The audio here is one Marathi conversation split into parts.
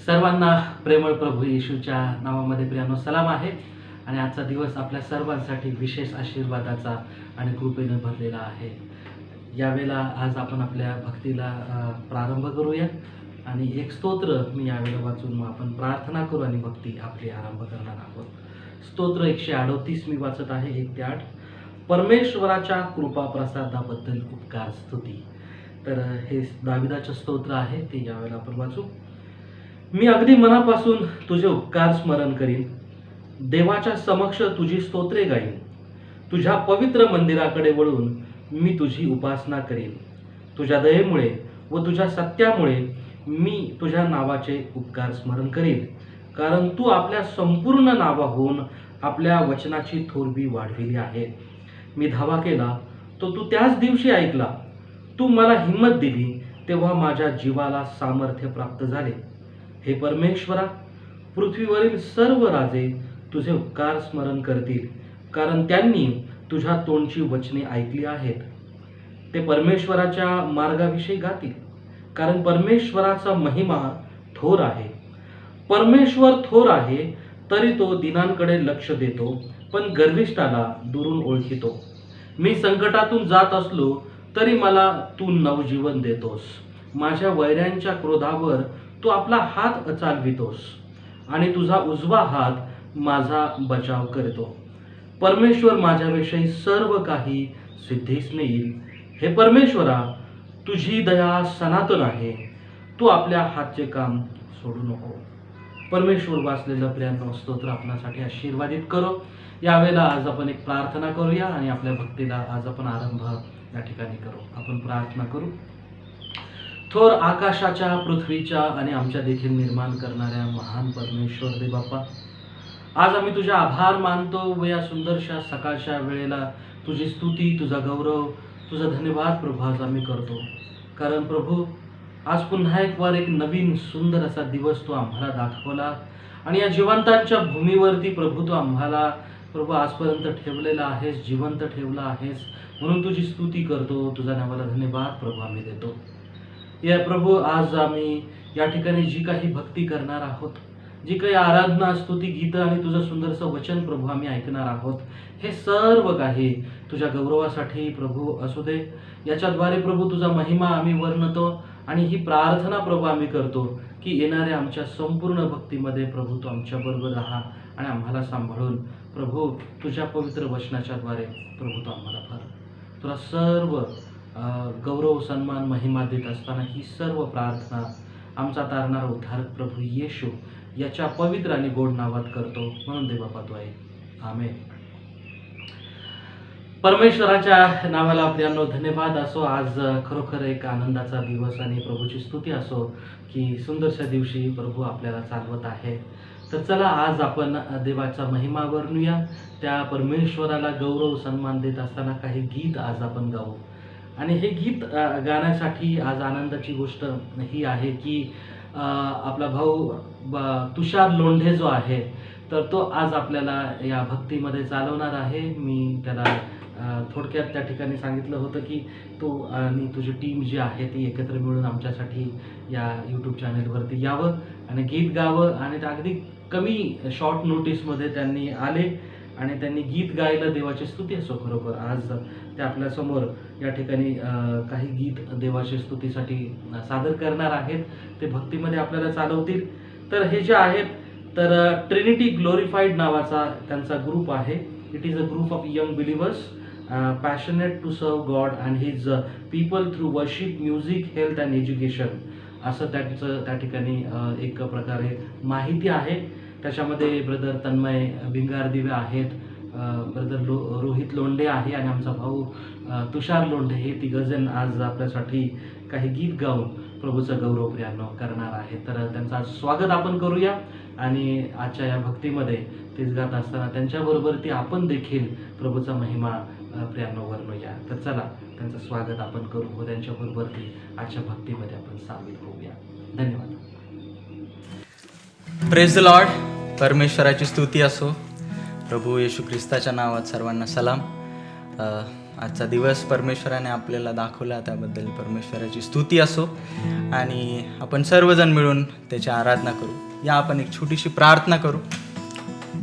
सर्वांना प्रेमळ प्रभू येशूच्या नावामध्ये प्रियानो सलाम आहे. आणि आजचा दिवस आपल्या सर्वांसाठी विशेष आशीर्वादाचा आणि कृपेने भरलेला आहे. यावेळेला आज आपण आपल्या भक्तीला प्रारंभ करूया आणि एक स्तोत्र मी यावेळेला वाचून मग आपण प्रार्थना करू आणि भक्ती आपली आरंभ करणार आहोत. स्तोत्र 138 मी वाचत आहे, 1 ते 8. परमेश्वराच्या कृपा प्रसादाबद्दल उपकार स्तुती. तर हे दाविदाचं स्तोत्र आहे, ते यावेळेला आपण वाचू. मी अगदी मनापासून तुझे उपकार स्मरण करीन, देवाच्या समक्ष तुझी स्तोत्रे गाईन. तुझ्या पवित्र मंदिराकडे वळून मी तुझी उपासना करीन. तुझ्या दयेमुळे व तुझ्या सत्यामुळे मी तुझ्या नावाचे उपकार स्मरण करीन, कारण तू आपल्या संपूर्ण नावाहून आपल्या वचनाची थोरवी वाढविली आहे. मी धावा केला तो तू त्याच दिवशी ऐकला. तू मला हिंमत दिली तेव्हा माझ्या जीवाला सामर्थ्य प्राप्त झाले. हे परमेश्वरा, पृथ्वीवरील सर्व राजे तुझे उपकार स्मरण करतील, कारण त्यांनी तुझ्या तोंडची वचने ऐकली आहेत. ते परमेश्वराच्या मार्गाविषयी गातील, कारण परमेश्वराचा महिमा थोर आहे. परमेश्वर थोर आहे, तरी तो दीनांकडे लक्ष देतो, पण गर्विष्ठाला दुरून ओळखितो. मी संकटातून जात असलो तरी मला तू नवजीवन देतोस. माझ्या वैऱ्यांच्या क्रोधावर तू आपला हात चालवितोस आणि तुझा उजवा हात माझा बचाव करतो. परमेश्वर माझ्याविषयी सर्व काही सिद्धीस नेईल. हे परमेश्वरा, तुझी दया सनातन आहे. तू आपल्या हातचे काम सोडू नको. परमेश्वर वाचलेलं प्रियांनो स्तोत्र आपणासाठी आशीर्वादित करो. यावेळेला आज आपण एक प्रार्थना करूया आणि आपल्या भक्तीला आज आपण आरंभ या ठिकाणी करू. आपण प्रार्थना करू. थोर आकाशाच्या, पृथ्वीच्या आणि आमच्या देखील निर्माण करणाऱ्या महान परमेश्वर दे बाप्पा, आज आम्ही तुझे आभार मानतो व या सुंदरशा सकाळच्या वेळेला तुझी स्तुती, तुझा गौरव, तुझा धन्यवाद प्रभू आज आम्ही करतो. कारण प्रभू, आज पुन्हा एक नवीन सुंदर असा दिवस तू आम्हाला दाखवला आणि या जिवंतांच्या भूमीवरती प्रभू तू आम्हाला प्रभू आजपर्यंत ठेवलेला आहेस, जिवंत ठेवला आहेस, म्हणून तुझी स्तुती करतो. तुझा नावाला धन्यवाद प्रभू आम्ही देतो. या प्रभू, आज आम्ही या ठिकाणी जी काही भक्ती करणार आहोत, जी काही आराधना, स्तुती, गीतं आणि तुझं सुंदरसं वचन प्रभू आम्ही ऐकणार आहोत, हे सर्व काही तुझ्या गौरवासाठी प्रभू असू दे. याच्याद्वारे प्रभू तुझा महिमा आम्ही वर्णतो आणि ही प्रार्थना प्रभू आम्ही करतो की येणाऱ्या आमच्या संपूर्ण भक्तीमध्ये प्रभू तू आमच्याबरोबर राहा आणि आम्हाला सांभाळून प्रभू तुझ्या पवित्र वचनाच्याद्वारे प्रभू तू आम्हाला भर. तुला सर्व गौरव, सन्मान, महिमा देत असताना ही सर्व प्रार्थना आमचा तारणारा उद्धारक प्रभू येशू याच्या पवित्र आणि गोड नावात करतो, म्हणून दे बापा तू आहे. आमेन. परमेश्वराच्या नावाला प्रियांनो धन्यवाद असो. आज खरोखर एक आनंदाचा दिवस आणि प्रभूची स्तुती असो की सुंदरशा दिवशी प्रभू आपल्याला चालवत आहे. तर चला आज आपण देवाचा महिमा वर्णूया. त्या परमेश्वराला गौरव, सन्मान देत असताना काही गीत आज आपण गाऊ. आणि हे गीत गाण्यासाठी आज आनंदाची गोष्ट ही आहे की आपला भाऊ तुषार लोंढे जो आहे, तर तो आज आपल्याला या भक्तीमध्ये चालवणार आहे. मी त्याला थोडक्यात त्या ठिकाणी सांगितलं होतं की तू आणि तुझी टीम जी आहे ती एकत्र मिळून आमच्यासाठी या यूट्यूब चॅनेलवरती यावं आणि गीत गावं. आणि ते अगदी कमी शॉर्ट नोटीसमध्ये त्यांनी आले आणि त्यांनी गीत गायलं. देवाची स्तुती असो. खरोखर आज ते आपल्यासमोर या ठिकाणी काही गीत देवाच्या स्तुतीसाठी सादर करणार आहेत. ते भक्तीमध्ये आपल्याला चालवतील. तर हे जे आहेत, तर ट्रिनिटी ग्लोरिफाईड नावाचा त्यांचा ग्रुप आहे. It is a group of young believers passionate to serve God and his people through worship, music, health and education, असं त्यांचं त्या ठिकाणी एक प्रकारे माहिती आहे. त्याच्यामध्ये ब्रदर तन्मय भिंगारदिवे आहेत, ब्रदर रोहित लोंढे आहे आणि आमचा भाऊ तुषार लोंढे, हे तिघजण आज आपल्यासाठी काही गीत गाऊन प्रभूचं गौरव प्रियांनो करणार आहे. तर त्यांचं आज स्वागत आपण करूया आणि आजच्या या भक्तीमध्ये तेच गात असताना त्यांच्याबरोबर ती आपण देखील प्रभूचा महिमा प्रियांनो वर्णूया. तर चला त्यांचं स्वागत आपण करू व त्यांच्याबरोबर ती आजच्या भक्तीमध्ये आपण सामील होऊया. धन्यवाद. Praise the Lord. परमेश्वराची स्तुती असो. प्रभू येशू ख्रिस्ताच्या नावात सर्वांना सलाम. आजचा दिवस परमेश्वराने आपल्याला दाखवला, त्याबद्दल परमेश्वराची स्तुती असो. आणि आपण सर्वजण मिळून त्याची आराधना करू. या आपण एक छोटीशी प्रार्थना करू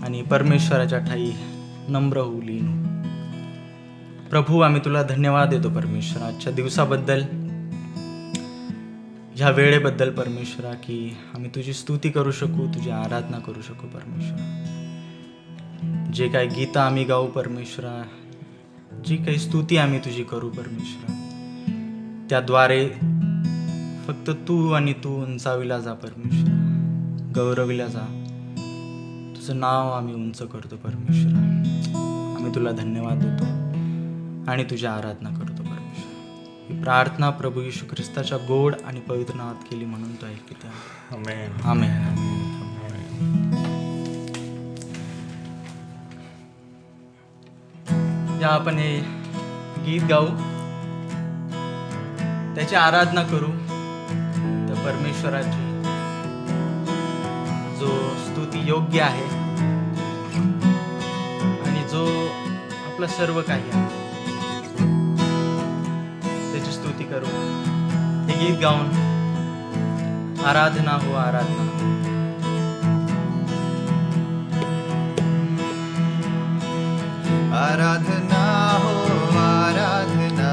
आणि परमेश्वराच्या ठाई नम्र होऊ लीन. प्रभू, आम्ही तुला धन्यवाद देतो परमेश्वरा आजच्या दिवसाबद्दल, ह्या वेळेबद्दल परमेश्वरा, की आम्ही तुझी स्तुती करू शकू, तुझी आराधना करू शकू परमेश्वरा. जे काही गीतं आम्ही गाऊ परमेश्वरा, जी काही स्तुती आम्ही तुझी करू परमेश्वरा, त्याद्वारे फक्त तू आणि तू उंचाविला जा परमेश्वरा, गौरविला जा. तुझं नाव आम्ही उंच करतो परमेश्वरा. आम्ही तुला धन्यवाद देतो आणि तुझी आराधना करतो परमेश्वरा. ही प्रार्थना प्रभू येशू ख्रिस्ताच्या गोड आणि पवित्र नावात केली म्हणून तो ऐकते. आमेन. आमेन. या आपण हे गीत गाऊ, त्याची आराधना करू, त्या परमेश्वराची जो स्तुती योग्य आहे आणि जो आपलं सर्व काही आहे त्याची स्तुती करू. हे गीत गाऊन आराधना हो आराधना. आराधना हो आराधना,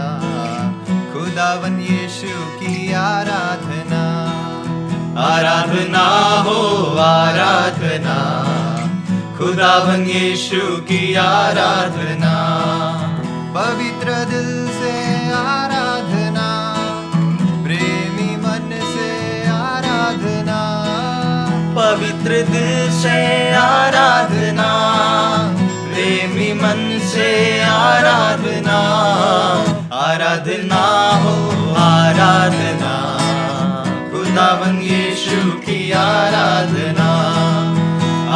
खुदावन यीशु की आराधना. आराधना हो आराधना, खुदावन यीशु की आराधना. पवित्र दिल से आराधना, प्रेमी मन से आराधना. पवित्र दिल से आराधना, प्रेमी मन से आराधना. आराधना हो आराधना, खुदावन यीशु की आराधना.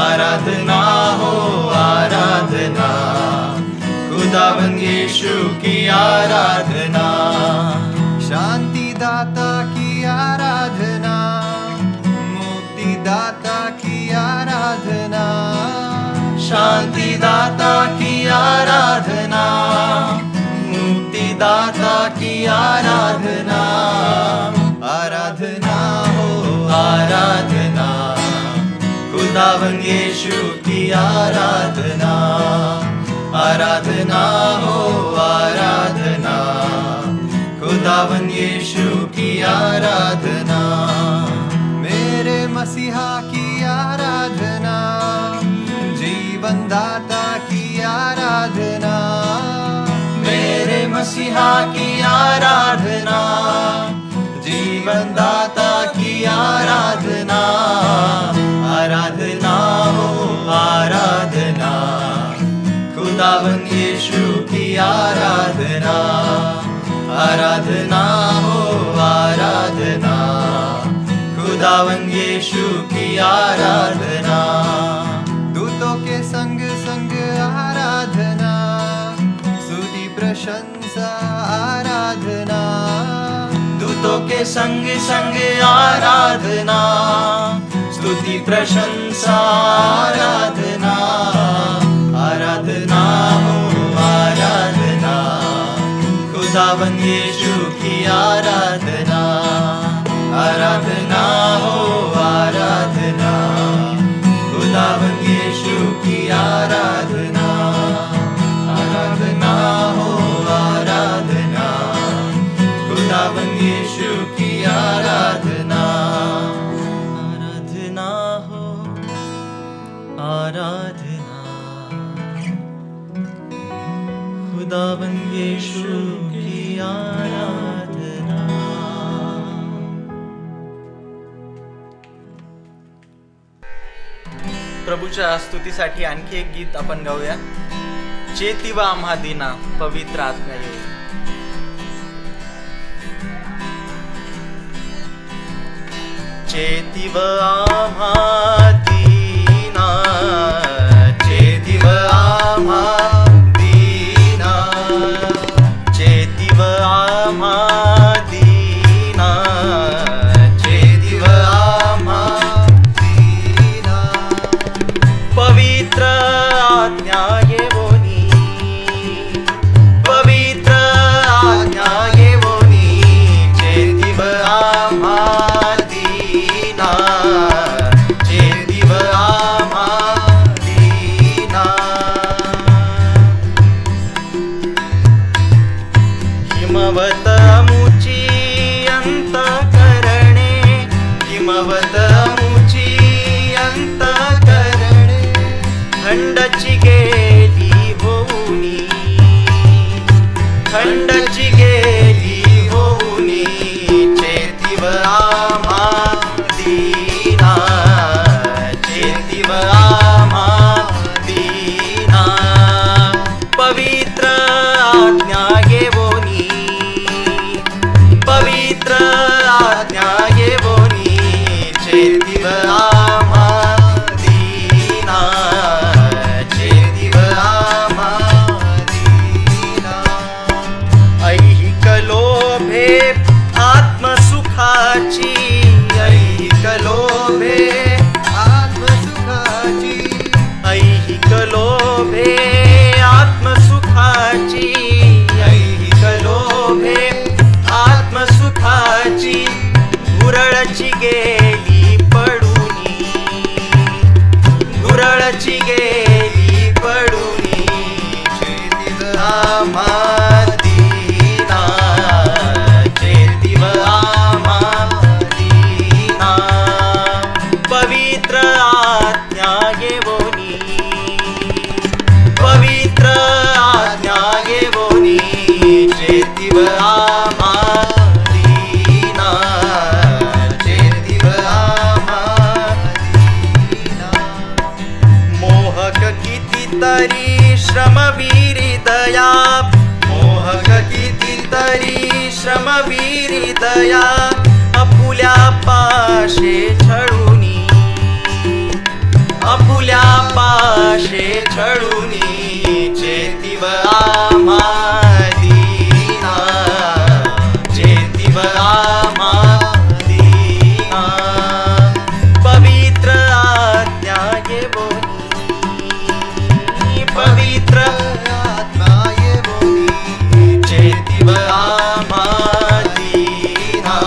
आराधना हो आराधना, खुदावन यीशु की आराधना. शांति दाता की आराधना, मुक्ति दाता की आराधना. शांति दाता की आराधना, मुक्ति दाता की आराधना. आराधना हो आराधना, खुदावन यीशु की आराधना. आराधना हो आराधना, खुदावन यीशु की आराधना. मेरे मसीहा की आराधना, जीवन दाता की आराधना. मेरे मसीहा की आराधना, जीवन दाता की आराधना. आराधना हो आराधना, खुदावन यीशु की आराधना. आराधना हो आराधना, खुदावन यीशु की आराधना. दूतों के संग संग आराधना, स्तुति प्रशंसा आराधना. दूतों के संग संग आराधना, स्तुति प्रशंसा आराधना. आराधना हो आराधना, खुदावन यीशु की आराधना. आराधना हो आराधना, खुदावन यीशु की आराधना. आराधना हो आराधना, खुदावन यीशु की आराधना. आराधना हो आराधना, खुदावन यीशु की आराधना. प्रभूच्या स्तुतीसाठी आणखी एक गीत आपण गाऊया. चेतीव आम्हा दीना, पवित्र आत्मा येऊ. चेतीव आम्हा दीना, चेतीव आम्हा दीना, चेतीव आम्हा दीना, चेतीव आम्हा दीना. पवित्र आज्ञा येवोनी, पवित्र हिमवत मुची अंतकरणे थंडची गेली होऊनी थंडची गेली होऊनी चेतीव आम्हा दीना चेतीव आम्हा दीना पवित्र आज्ञा घेवोनी पवित्र आज्ञा घेवोनी चेतीव आम्हा दीना चेतीव आम्हा दीना ऐहिक लोभे आत्मसुखाची ऐहिक लोभे आत्मसुखाची ऐहिक लोभे आत्मसुखाची ऐहिक लोभे आत्मसुखाची गुरळची गेली पडूनी गुरळची गेली पडूनी चेतीव आम्हा दीना चेतीव आम्हा दीना पवित्र आज्ञा घेवोनी पवित्र आज्ञा घेवोनी चेतीव आम्हा दीना चेतीव आम्हा दीना मोहक कितीतरी श्रमवीरी दया मोहक कितीतरी श्रमवीरी दया अपुल्या पाशे छळूनी अपुल्या पाशे छळूनी चेतीव आम्हा दीना चेतीव आम्हा दीना पवित्र आज्ञा घेवोनी पवित्र आत्मा येवोनी चेतीव आम्हा दीना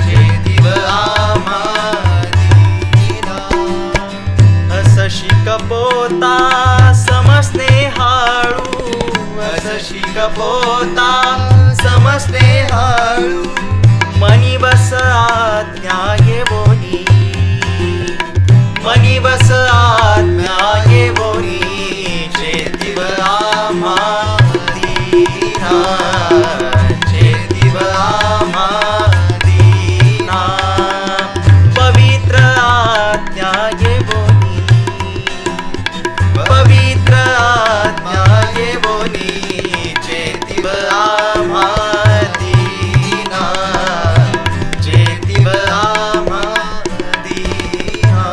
चेतीव आम्हा दीना अस शिकपोता समस्नेहाळू अस शिकपोता समस्नेहाळू मनी बस आज्ञा घेवोनी मनी बस आज्ञा घेवोनी चेतीव आम्हा दीना चेतीव आम्हा दीना पवित्र आज्ञा घेवोनी पवित्र आज्ञा घेवोनी चेतीव आम्हा दीना चेतीव आम्हा दीना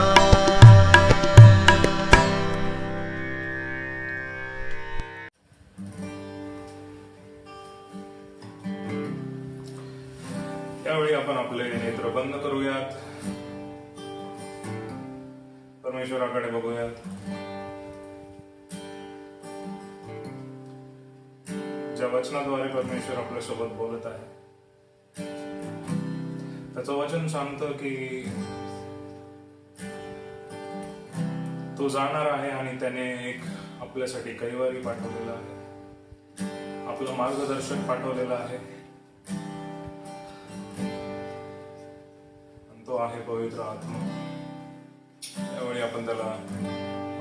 त्यावेळी आपण आपले नेत्र बंद करूयात परमेश्वराकडे बघूयात ज्या वचनाद्वारे परमेश्वर आपल्या सोबत बोलत आहे त्याचं वचन सांगतं की तो जाणार आहे आणि त्याने एक आपल्यासाठी कैवारी पाठवलेला आहे आपलं मार्गदर्शक पाठवलेलं आहे आणि तो आहे पवित्र आत्मा त्यावेळी आपण त्याला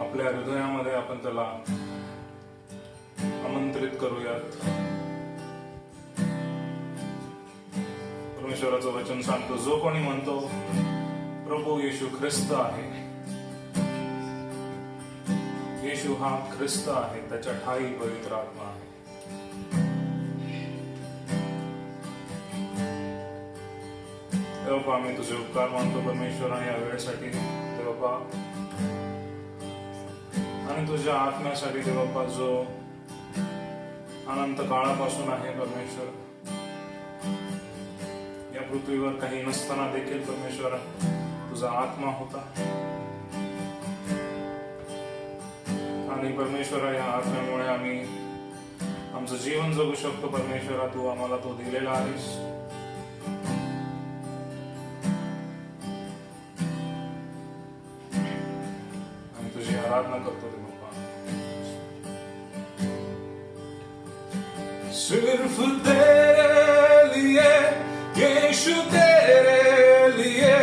आपल्या हृदयामध्ये आपण त्याला आमंत्रित करूयात परमेश्वराचं वचन सांगतो जो कोणी म्हणतो प्रभू येशू ख्रिस्त आहे येशू हा ख्रिस्त आहे त्याच्या ठाई पवित्र आत्मा आहे देवपा आम्ही तुझे उपकार मानतो परमेश्वरा या वेळेसाठी देवपा आणि तुझ्या आत्म्यासाठी देवपा जो अनंत काळापासून आहे परमेश्वर या पृथ्वीवर काही नसताना देखील परमेश्वर तुझा आत्मा होता आणि परमेश्वरा या आत्म्यामुळे आम्ही आमचं जीवन जगू शकतो परमेश्वरा तू आम्हाला तो दिलेला आहेस आणि तुझी आराधना करतो ते बाप्पा सिर्फ तेरे लिए यीशु तेरे लिए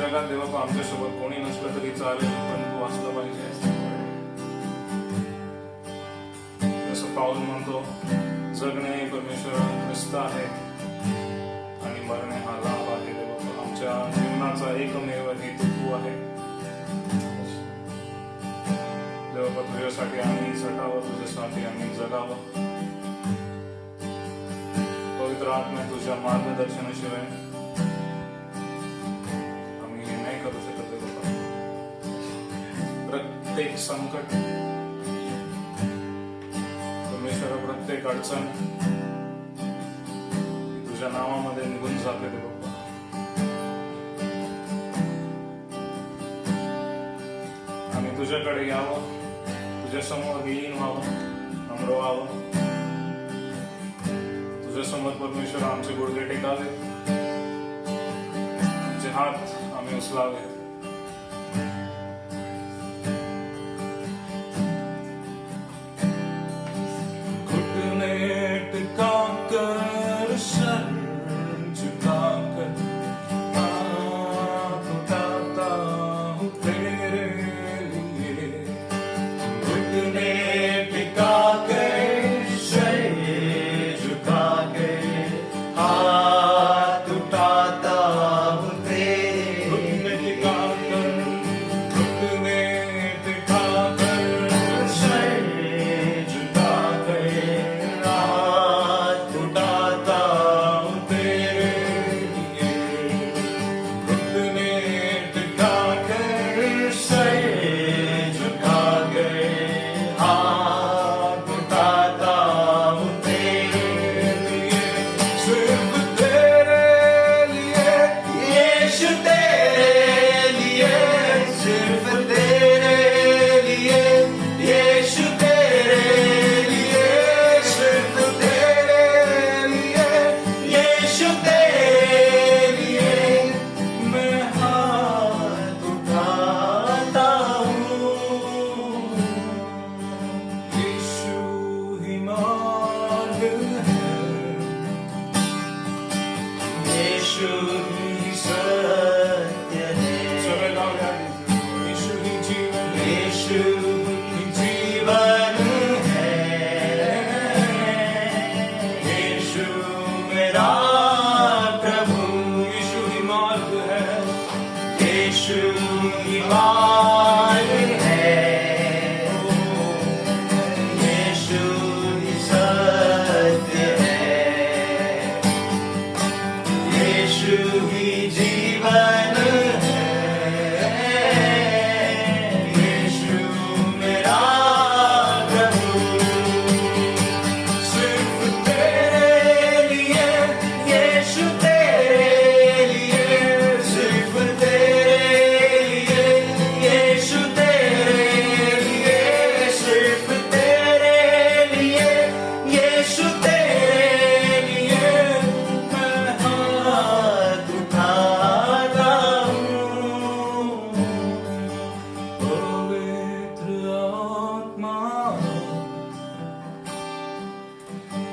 जगात देवा आमच्यासोबत कोणी नसलं तरी चालेल, पण तू असलं पाहिजे. जसं पाऊल म्हणतो, जगणे परमेश्वर ख्रिस्त आहे आणि मरणे हा लाभ आहे. देवा आमच्या जीवनाचा एकमेव हेतू तू आहे. देवा तुझ्यासाठी आम्ही झटावं, तुझ्यासाठी आम्ही जगावं. पवित्र आत्मा तुझ्या मार्गदर्शनाशिवाय आम्ही हे नाही करू शकत. देवा प्रत्येक संकट, परमेश्वर प्रत्येक अडचण तुझ्या नावामध्ये निघून जाते. देवा आम्ही तुझ्याकडे यावं, तुझ्या समोर लीन व्हावं, नम्र व्हावं. तुझ्या समोर परमेश्वर आमचे गुडघे टेकावे, आमचे हात आम्ही उचलावे. घुटने टिकाकर सर झुकाकर हाथ उठाता हूँ तेरे लिए. घुटने टिकाकर सर झुका के हाथ उठाता हूँ तेरे घुटने टिकाकर, घुटने टिकाकर सर झुका के हाथ उठाता हूँ तेरे लिए. घुटने टिकाकर सर झुका के हाथ उठाता हूँ तेरे लिए. सिर्फ तेरे लिए, यीशु तेरे लिए, सिर्फ तेरे लिए, यीशु तेरे लिए, सिर्फ तेरे लिए, यीशु तेरे लिए मैं हाथ उठाता हूँ. यीशु ही मार्ग है, यीशु ही सत्य है, सगळे गाऊया. यीशु ही जीवन है, यीशु ही जीवन है, यीशु मेरा प्रभु, यीशु ही मार्ग है, यीशु ही मार्ग है, यीशु ही सत्य है, यीशु ही जीवन है, यीशु मेरा प्रभु. सिर्फ तेरे लिए, यीशु तेरे लिए, सिर्फ तेरे लिए, यीशु तेरे लिए, सिर्फ तेरे लिए, यीशु तेरे लिए मैं हाथ उठाता हूँ. पवित्र आत्मा,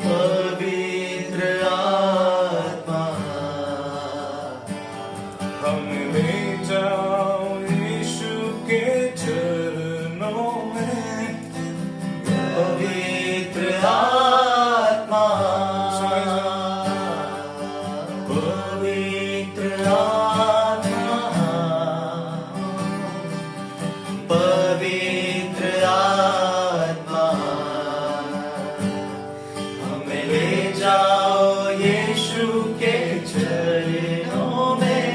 पवित्र आत्मा हमें ले जाओ यीशु के चरणों में. पवित्र आत्मा, पवित्र आत्मा, पवित्र आत्मा हमें ले जाओ यीशु के चरणों में.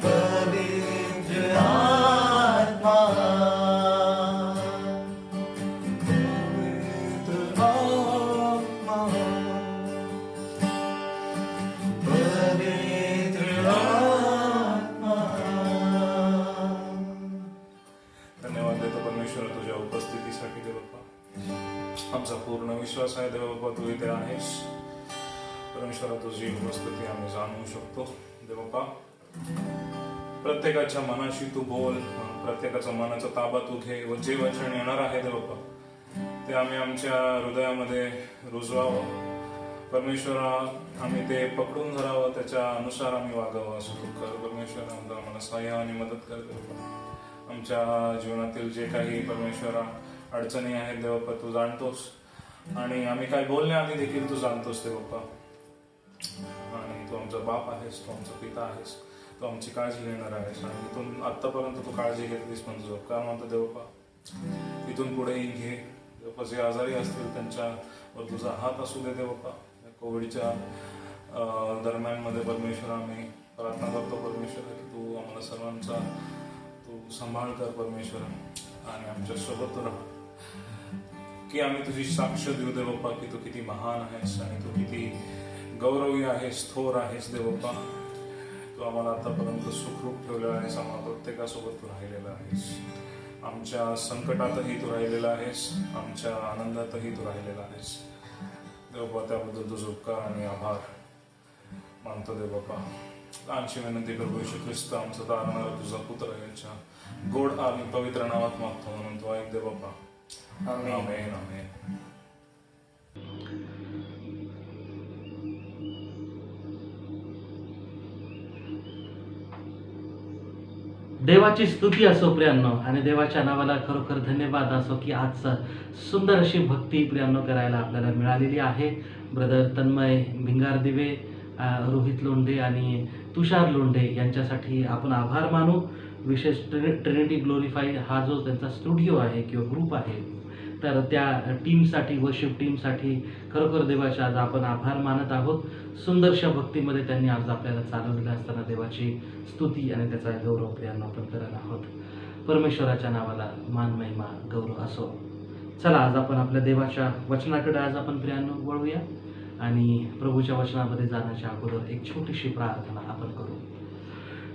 पवित्र आत्मा, पवित्र आत्मा, पवित्र आत्मा. धन्यवाद देतो परमेश्वर तुझ्या उपस्थितीसाठी. देवप्पा आमचा पूर्ण विश्वास आहे देवप्पा तू इथे आहेस. परमेश्वरा तुझी उपस्थिती आम्ही जाणवू शकतो. देवप्पा प्रत्येकाच्या मनाशी तू बोल, प्रत्येकाचा मनाचा ताबा तू घे व जे वचन येणार आहे देवप्पा ते आम्ही आमच्या हृदयामध्ये रुजवावं. परमेश्वरा आम्ही ते पकडून धरावं, त्याच्या अनुसार आम्ही वागावं असं तू कर. परमेश्वरा आम्हाला सहाय्य आणि मदत कर देवप्पा. आमच्या जीवनातील जे काही परमेश्वरा अडचणी आहेत देवप्पा तू जाणतोस, आणि आम्ही काय बोलण्याआधी देखील तू जाणतोस देवप्पा. आणि तू आमचा बाप आहेस, तू आमचा पिता आहेस, तू आमची काळजी घेणार आहेस, आणि इथून आतापर्यंत तू काळजी घेतलीस म्हणतो काय म्हणतो देवप्पा. इथून पुढेही घे देवप्पा. जे आजारी असतील त्यांच्यावर तुझा हात असू दे देवप्पा. कोविडच्या दरम्यानमध्ये परमेश्वर आम्ही प्रार्थना करतो परमेश्वर की तू आम्हाला सर्वांचा तू सांभाळ कर परमेश्वर, आणि आमच्या सोबत राहा, की आम्ही तुझी साक्ष देऊ देवप्पा की तू किती महान आहेस आणि तू किती गौरवी आहेस, थोर आहेस देवप्पा. तू आम्हाला आतापर्यंत सुखरूप ठेवलेला आहेस, आम्हाला प्रत्येकासोबत तू राहिलेला आहेस. आमच्या संकटातही तू राहिलेला आहेस, आमच्या आनंदातही तू राहिलेला आहेस देवप्पा. त्याबद्दल तुझं उपकार आणि आभार मानतो देवप्पा. लहानशी विनंती प्रभू येशू ख्रिस्त आमचा तारणारा तुझा पुत्र यांच्या गोड आणि पवित्र नावात मागतो म्हणून तो ऐक देवप्पा. आमेन आमेन. देवाची स्तुती असो प्रियांनो, आणि देवाच्या नावाला खरोखर धन्यवाद असो की आज सुंदर अशी भक्ती प्रियांनो करायला आपल्याला मिळालेली आहे. ब्रदर तन्मय भिंगारदिवे, रोहित लोंढे आणि तुषार लोंढे यांच्यासाठी आपण आभार मानू. विशेष ट्रिनिटी ग्लोरीफाईड हा जो त्यांचा स्टुडिओ आहे किंवा ग्रुप आहे, तर त्या टीमसाठी, वर्शिप टीमसाठी खरोखर देवाचे आज आपण आभार मानत आहोत. सुंदरशा भक्तीमध्ये त्यांनी आज आपल्याला चालवलेलं असताना देवाची स्तुती आणि त्याचा गौरव प्रियांनो आपण करत आहोत. परमेश्वराच्या नावाला मान, महिमा, गौरव असो. चला आज आपण आपल्या देवाच्या वचनाकडे आज आपण प्रियांनो वळूया, आणि प्रभूच्या वचनामध्ये जाण्याच्या अगोदर एक छोटीशी प्रार्थना आपण करू.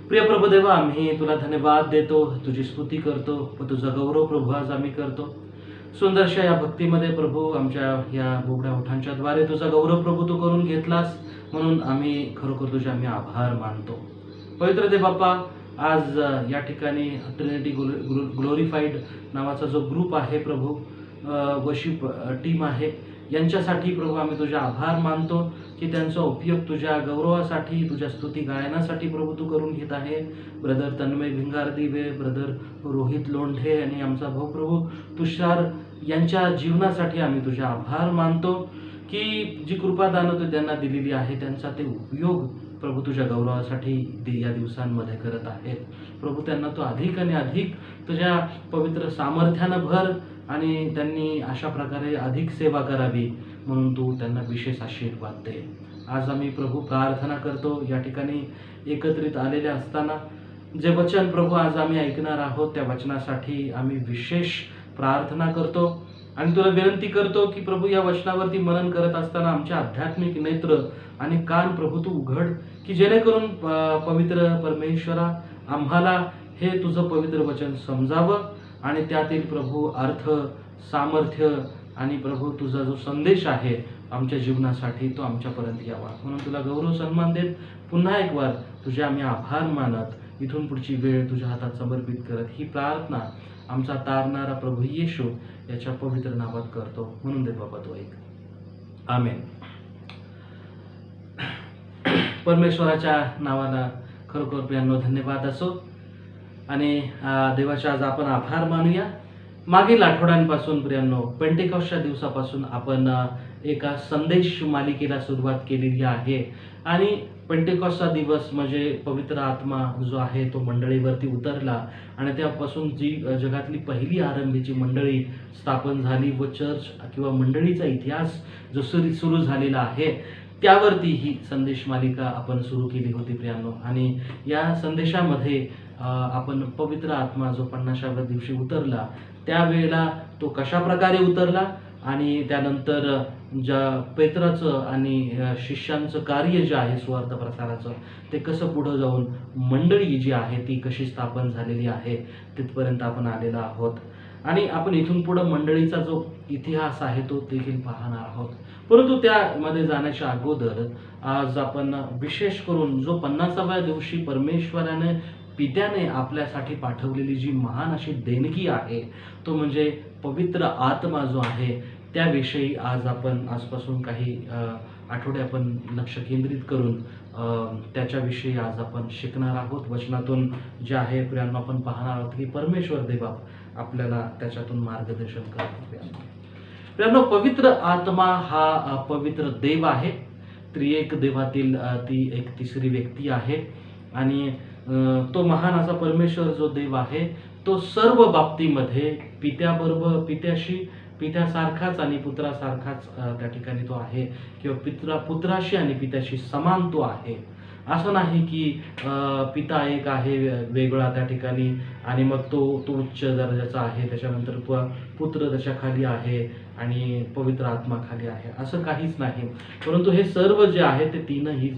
प्रिय प्रभुदेवा, आम्ही तुला धन्यवाद देतो, तुझी स्तुती करतो व तुझा गौरव प्रभू आज आम्ही करतो. सुंदरशा या भक्तीमध्ये प्रभू आमच्या या बोबड्या ओठांच्या द्वारे तुझा गौरव प्रभू तू करून घेतलास, म्हणून आम्ही खरोखर तुझे आम्ही आभार मानतो. पवित्र देव बाप्पा, आज या ठिकाणी ट्रिनिटी ग्लोरीफाईड नावाचा जो ग्रुप आहे प्रभू, वर्शिप टीम आहे, यांच्यासाठी प्रभू आम्ही तुझे आभार मानतो की त्यांचा उपयोग तुझ्या गौरवासाठी, तुझ्या स्तुती गायनासाठी प्रभू तू करून घेत आहे. ब्रदर तन्मय भिंगारदिवे, ब्रदर रोहित लोंढे आणि आमचा भाऊ प्रभू तुषार यांच्या जीवनासाठी आम्ही तुझे आभार मानतो की जी कृपादानं तू त्यांना दिलेली आहे त्यांचा ते उपयोग प्रभू तुझ्या गौरवासाठी या दिवसांमध्ये करत आहेत. प्रभू त्यांना तू अधिक आणि अधिक तुझ्या पवित्र सामर्थ्यानं भर, आणि त्यांनी अशा प्रकारे अधिक सेवा करावी म्हणून तू त्यांना विशेष आशीर्वाद दे. आज आम्ही प्रभू प्रार्थना करतो या ठिकाणी एकत्रित आलेले असताना जे वचन प्रभू आज आम्ही ऐकणार आहोत त्या वचनासाठी आम्ही विशेष प्रार्थना करतो, आणि तुला विनंती करतो की प्रभू या वचनावरती मनन करत असताना आमचे आध्यात्मिक नेत्र आणि कान प्रभू तू उघड, की जेणेकरून पवित्र परमेश्वरा आम्हाला हे तुझं पवित्र वचन समजावं, आणि त्यातील प्रभू अर्थ, सामर्थ्य आणि प्रभू तुझा जो संदेश आहे आमच्या जीवनासाठी तो आमच्यापर्यंत यावा. म्हणून तुला गौरव सन्मान देत पुन्हा एक वार तुझे आम्ही आभार मानत इथून पुढची वेळ तुझ्या हातात समर्पित करत ही प्रार्थना आमचा तारणारा प्रभू येशू याच्या पवित्र नावात करतो, म्हणून दे बाबा तो ऐक. आमेन. परमेश्वराच्या नावाला खरोखर प्रियांनो धन्यवाद असो, आणि देवाच्या आज आपण आभार मानूया. मागील आठवड्यांपासून प्रियांनो, पेंटेकॉस्टच्या दिवसापासून आपण एका संदेश मालिकेला सुरुवात केलेली आहे, आणि पेंटेकॉस्टचा दिवस म्हणजे पवित्र आत्मा जो आहे तो मंडळीवरती उतरला, आणि त्यापासून जी जगातली पहिली आरंभीची मंडळी स्थापन झाली व चर्च किंवा मंडळीचा इतिहास जो सुरू झालेला आहे त्यावरती ही संदेश मालिका आपण सुरू केली होती प्रियांनो. आणि या संदेशामध्ये आपण पवित्र आत्मा जो 50व्या दिवशी उतरला त्यावेळेला तो कशा प्रकारे उतरला, आणि त्यानंतर ज्या पेत्राचं आणि शिष्यांचं कार्य जे आहे सुवार्थ प्रसाराचं ते कसं पुढं जाऊन मंडळी जी आहे ती कशी स्थापन झालेली आहे तिथपर्यंत आपण आलेलो आहोत. आणि आपण इथून पुढं मंडळीचा जो इतिहास आहे तो देखील पाहणार आहोत. परंतु त्यामध्ये जाण्याच्या अगोदर आज आपण विशेष करून जो 50व्या दिवशी परमेश्वराने पित्याने आपल्यासाठी पाठवलेली जी महान अशी देणगी आहे तो म्हणजे पवित्र आत्मा जो आहे त्याविषयी आज आपण आजपासून काही आठवडे आपण लक्ष केंद्रित करून त्याच्याविषयी आज आपण शिकणार आहोत. वचनातून जे आहे प्रियांनो आपण पाहणार आहोत की परमेश्वर देवा आपल्याला त्याच्यातून मार्गदर्शन करतो. प्रियांनो, पवित्र आत्मा हा पवित्र देव आहे. त्रिएक देवातील ती एक तिसरी व्यक्ती आहे आणि तो महान असा परमेश्वर जो देव आहे तो सर्व बाबतीमध्ये पित्यासारखाच आणि पुत्रासारखाच त्या ठिकाणी तो आहे, किंवा पुत्राशी आणि पित्याशी समान तो आहे. असं नाही की पिता एक आहे वेगळा त्या ठिकाणी आणि मग तो उच्च दर्जाचा आहे, त्याच्यानंतर पुत्र त्याच्या खाली आहे आणि पवित्र आत्मा खाली आहे, असं काहीच नाही. परंतु हे सर्व जे आहे ते तीनही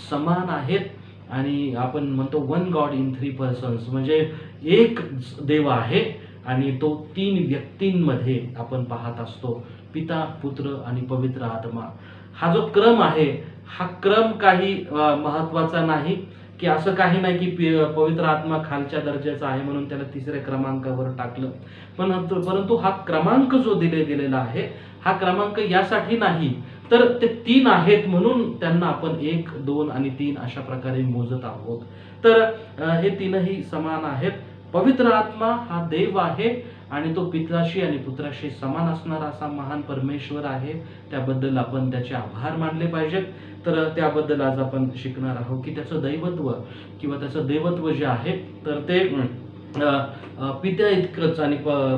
समान आहेत आणि आपण म्हणतो वन गॉड इन 3 पर्सन्स, म्हणजे एक देव आहे आणि तो 3 व्यक्तींमध्ये आपण पाहत असतो, पिता, पुत्र आणि पवित्र आत्मा. हा जो क्रम आहे हा क्रम काही महत्वाचा नाही, की असं काही नाही की पवित्र आत्मा खालच्या दर्जाचा आहे म्हणून त्याला 3ऱ्या क्रमांकावर टाकलं. परंतु हा क्रमांक जो गेलेला आहे हा क्रमांक यासाठी नाही तर ते 3 आहेत म्हणून त्यांना आपण 1, 2 आणि 3 अशा प्रकारे मोजत आहोत. तर हे तीनही समान आहेत. पवित्र आत्मा हा देव आहे आणि तो पिताशी आणि पुत्राशी समान असणारा असा महान परमेश्वर आहे. त्याबद्दल आपण त्याचे आभार मानले पाहिजेत. तर त्याबद्दल आज आपण शिकणार आहोत की त्याचं दैवत्व किंवा त्याचं देवत्व जे आहे तर ते पित्या इतकंच आणि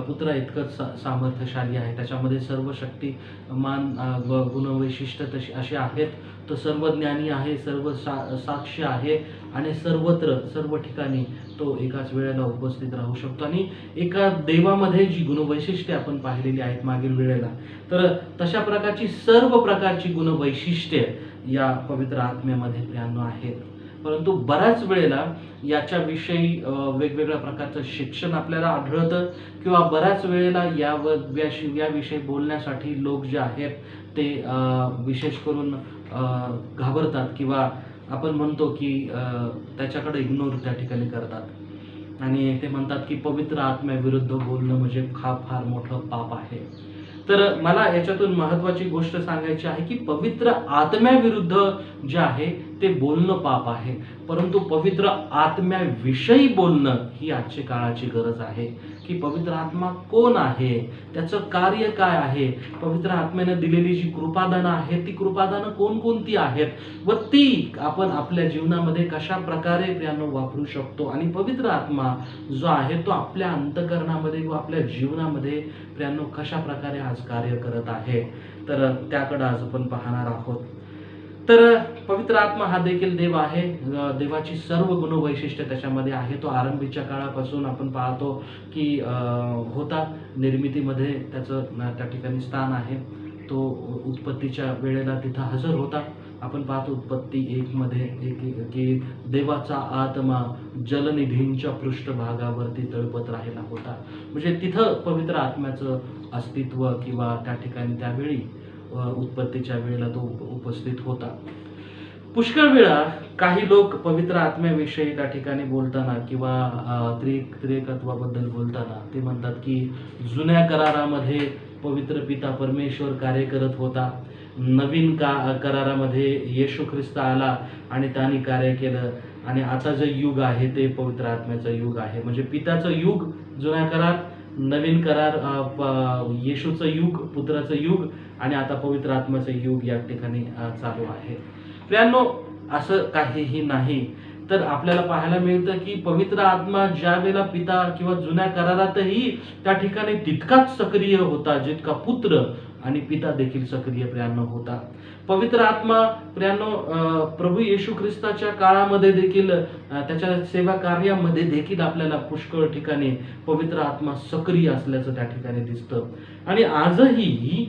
पुत्रा इतकंच सामर्थ्यशाली आहे. त्याच्यामध्ये सर्व शक्तिमान गुणवैशिष्ट्य तशी असे आहेत. तो सर्वज्ञानी आहे, सर्व साक्ष आहे आणि सर्व ठिकाणी तो एकाच वेळेला उपस्थित राहू शकतो. आणि एका देवामध्ये जी गुणवैशिष्ट्ये आपण पाहिलेली आहेत मागील वेळेला, तर तशा प्रकारची सर्व प्रकारची गुणवैशिष्ट्ये या पवित्र आत्म्यामध्ये प्रियांनो आहेत. परंतु बऱ्याच वेळेला याच्याविषयी वेगवेगळ्या प्रकारचं शिक्षण आपल्याला आढळतं किंवा बऱ्याच वेळेला याविषयी बोलण्यासाठी लोक जे आहेत ते विशेष करून घाबरतात किंवा आपण म्हणतो की त्याच्याकडे इग्नोर त्या ठिकाणी करतात आणि ते म्हणतात की पवित्र आत्म्याविरुद्ध बोलणं म्हणजे फार मोठं पाप आहे. तर मला याच्यातून महत्वाची गोष्ट सांगायची आहे की पवित्र आत्म्याविरुद्ध जे आहे ते बोलणं पाप आहे, परंतु पवित्र आत्म्याविषयी बोलणं ही आजच्या काळाची गरज आहे. की पवित्र आत्मा कोण आहे, त्याचं कार्य काय आहे, पवित्र आत्म्याने दिलेली जी कृपादानं आहेत ती कृपादानं कोणकोणती आहेत व ती आपण आपल्या जीवनामध्ये कशा प्रकारे प्रियांनो वापरू शकतो आणि पवित्र आत्मा जो आहे तो आपल्या अंतःकरणामध्ये व आपल्या जीवनामध्ये प्रियांनो कशा प्रकारे आज कार्य करत आहे, तर त्याकडे आज आपण पाहणार आहोत. तर पवित्र आत्मा हा देखील देव आहे. देवाची सर्व गुणवैशिष्ट्ये त्याच्यामध्ये आहे. तो आरंभीच्या काळापासून आपण पाहतो की होता निर्मितीमध्ये त्याचं त्या ठिकाणी स्थान आहे. तो उत्पत्तीच्या वेळेला तिथं हजर होता. आपण पाहतो उत्पत्ती 1 मध्ये की देवाचा आत्मा जलनिधींच्या पृष्ठभागावरती तळपत राहिला होता. म्हणजे तिथं पवित्र आत्म्याचं अस्तित्व किंवा त्या ठिकाणी त्यावेळी उत्पत्तीच्या वेळेला तो उपस्थित होता. पुष्कळ वेळा काही लोक पवित्र आत्म्याविषयी त्या ठिकाणी बोलताना किंवा त्रिएकत्वाबद्दल बोलताना ते म्हणतात की जुन्या करारामध्ये पवित्र पिता परमेश्वर कार्य करत होता, नवीन करारामध्ये येशू ख्रिस्त आला आणि त्यांनी कार्य केलं आणि आता जे युग आहे ते पवित्र आत्म्याचं युग आहे. म्हणजे पिताचं युग जुन्या करार, नवीन करार येशूचं युग, पुत्राचं युग आणि आता पवित्र आत्म्याचं युग या ठिकाणी चालू आहे. प्रियांनो, असं काहीही नाही. तर आपल्याला पाहायला मिळतं की पवित्र आत्मा ज्या वेळेला पिता किंवा जुन्या करारातही त्या ठिकाणी तितकाच सक्रिय होता जितका पुत्र आणि पिता देखील सक्रिय प्रियांनो होता. पवित्र आत्मा प्रियांनो प्रभू येशू ख्रिस्ताच्या काळामध्ये देखील त्याच्या सेवा कार्यामध्ये देखील आपल्याला पुष्कळ ठिकाणी पवित्र आत्मा सक्रिय असल्याचं त्या ठिकाणी दिसतं. आणि आजही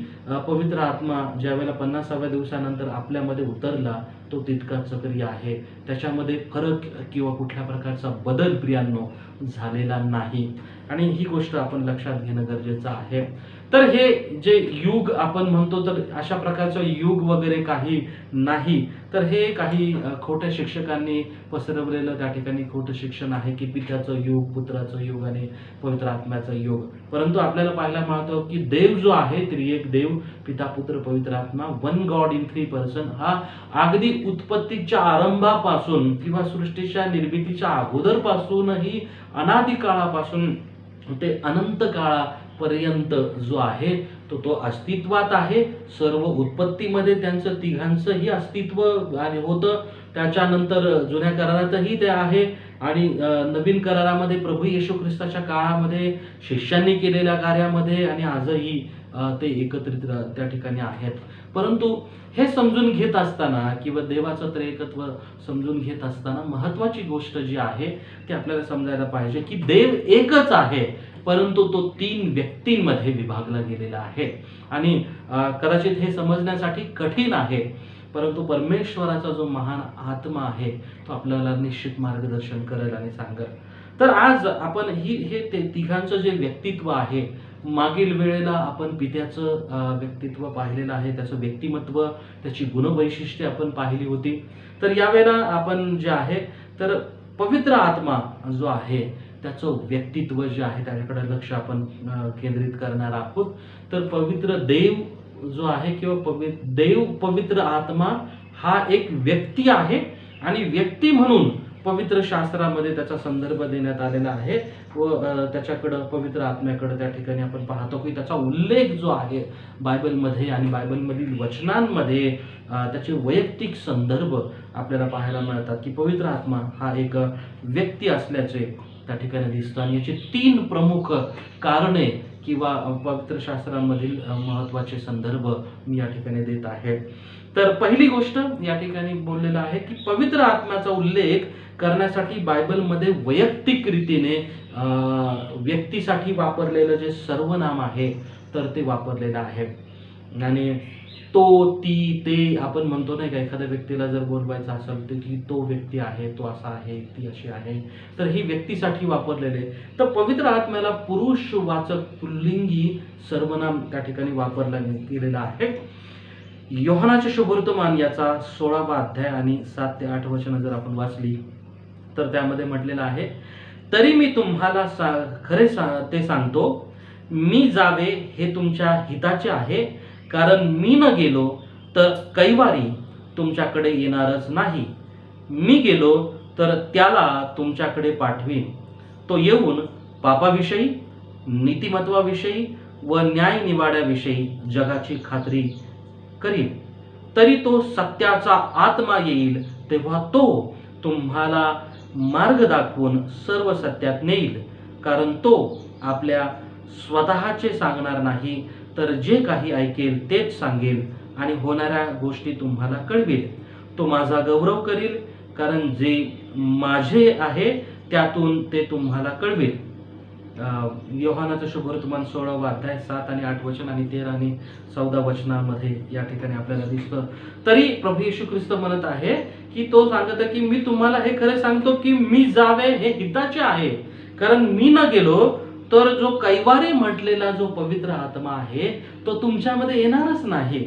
पवित्र आत्मा ज्या वेळेला 50व्या दिवसानंतर आपल्यामध्ये उतरला तो तितकाच सक्रिय आहे. त्याच्यामध्ये फरक किंवा कुठल्या प्रकारचा बदल प्रियांनो झालेला नाही आणि ही गोष्ट आपण लक्षात घेणं गरजेचं आहे. तर हे जे युग आपण म्हणतो, तर अशा प्रकारचं युग वगैरे काही नाही. तर हे काही खोट्या शिक्षकांनी पसरवलेलं त्या ठिकाणी खोटं शिक्षण आहे की पित्याचं युग, पुत्राचं युग आणि पवित्र आत्म्याचं युग. परंतु आपल्याला पाहायला मिळतं की देव जो आहे, त्रिएक देव, पिता, पुत्र, पवित्र आत्मा, वन गॉड इन 3 पर्सन, हा अगदी उत्पत्तीच्या आरंभापासून किंवा सृष्टीच्या निर्मितीच्या अगोदरपासूनही अनादी काळापासून ते अनंत काळापर्यंत जो आहे तो अस्तित्वात आहे. सर्व उत्पत्तीमध्ये त्यांचं तिघांचंही अस्तित्व आणि होतं. त्याच्यानंतर जुन्या करारातही ते आहे आणि नवीन करारामध्ये प्रभू येशू ख्रिस्ताच्या काळामध्ये शिष्यांनी केलेल्या कार्यामध्ये आणि आजही ते एकत्रित त्या ठिकाणी आहेत. परंतु हे समजून घेत असताना किंवा देवाचं त्रिएकत्व समजून घेत असताना महत्वाची गोष्ट जी आहे ती आपल्याला समजायला पाहिजे की देव एकच आहे, परंतु तो 3 व्यक्तींमध्ये विभागला गेलेला आहे. आणि कदाचित हे समजण्यासाठी कठीण आहे, परंतु परमेश्वराचा जो महान आत्मा आहे तो आपल्याला निश्चित मार्गदर्शन करेल आणि सांगेल. तर आज आपण हे ते तिघांचं जे व्यक्तित्व आहे, मागील वेळेला आपण पित्याचं व्यक्तित्व पाहिलेलं आहे, त्याचं व्यक्तिमत्व, त्याची गुणवैशिष्ट्ये आपण पाहिली होती. तर यावेळेला आपण जे आहे तर पवित्र आत्मा जो आहे त्याचं व्यक्तित्व जे आहे त्याच्याकडे लक्ष आपण केंद्रित करणार आहोत. तर पवित्र देव जो आहे किंवा देव पवित्र आत्मा हा एक व्यक्ती आहे आणि व्यक्ती म्हणून पवित्र शास्त्रामध्ये त्याचा संदर्भ देण्यात आलेला आहे व त्याच्याकडं पवित्र आत्म्याकडे त्या ठिकाणी आपण पाहतो की त्याचा उल्लेख जो आहे बायबलमध्ये आणि बायबलमधील वचनांमध्ये त्याचे वैयक्तिक संदर्भ आपल्याला पाहायला मिळतात की पवित्र आत्मा हा एक व्यक्ती असल्याचे त्या ठिकाणी दिसतं. आणि याची 3 प्रमुख कारणे किंवा पवित्र शास्त्रांमधील महत्त्वाचे संदर्भ मी या ठिकाणी देत आहे. तर पहिली गोष्ट या ठिकाणी बोललेलं आहे की पवित्र आत्म्याचा उल्लेख करण्यासाठी बायबलमध्ये वैयक्तिक रीतीने व्यक्तीसाठी वापरलेलं जे सर्वनाम आहे तर ते वापरलेलं आहे. आणि तो, ती, ते आपण म्हणतो नाही का, एखाद्या व्यक्तीला जर बोलवायचं असेल तर की तो व्यक्ती आहे, तो असा आहे, ती अशी आहे, तर ही व्यक्तीसाठी वापरलेले. तर पवित्र आत्म्याला पुरुषवाचक पुल्लिंगी सर्वनाम त्या ठिकाणी वापरला गेलेला आहे. योहानाचे शुभवर्तमान याचा 16वा अध्याय आणि 7 ते 8 वचनं जर आपण वाचली तर त्यामध्ये म्हटलेलं आहे, तरी मी तुम्हाला ते सांगतो, मी जावे हे तुमच्या हिताचे आहे, कारण मी न गेलो तर कैवारी तुमच्याकडे येणारच नाही. मी गेलो तर त्याला तुमच्याकडे पाठवीन. तो येऊन पापाविषयी, नीतिमत्वाविषयी व न्याय निवाड्याविषयी जगाची खात्री करील. तरी तो सत्याचा आत्मा येईल, तेव्हा तो तुम्हाला मार्ग दाखवून सर्व सत्यात नेईल, कारण तो आपल्या स्वतःचे सांगणार नाही, तर जे काही ऐकेल तेच सांगेल आणि होणाऱ्या गोष्टी तुम्हाला कळवेल. तो माझा गौरव करील, कारण जे माझे आहे त्यातून ते तुम्हाला कळवेल. योहानाचं शुभवर्तमान 16वा अध्याय 7 आणि 8 वचन आणि 13 आणि 14 वचनामध्ये या ठिकाणी आपल्याला दिसतं. तरी प्रभू येशू ख्रिस्त म्हणत आहे की तो सांगत आहे की मी तुम्हाला हे खरं सांगतो की मी जावे हे हिताचे आहे, कारण मी न गेलो तर जो कैवारी म्हटलेला जो पवित्र आत्मा आहे तो तुमच्यामध्ये येणारच नाही.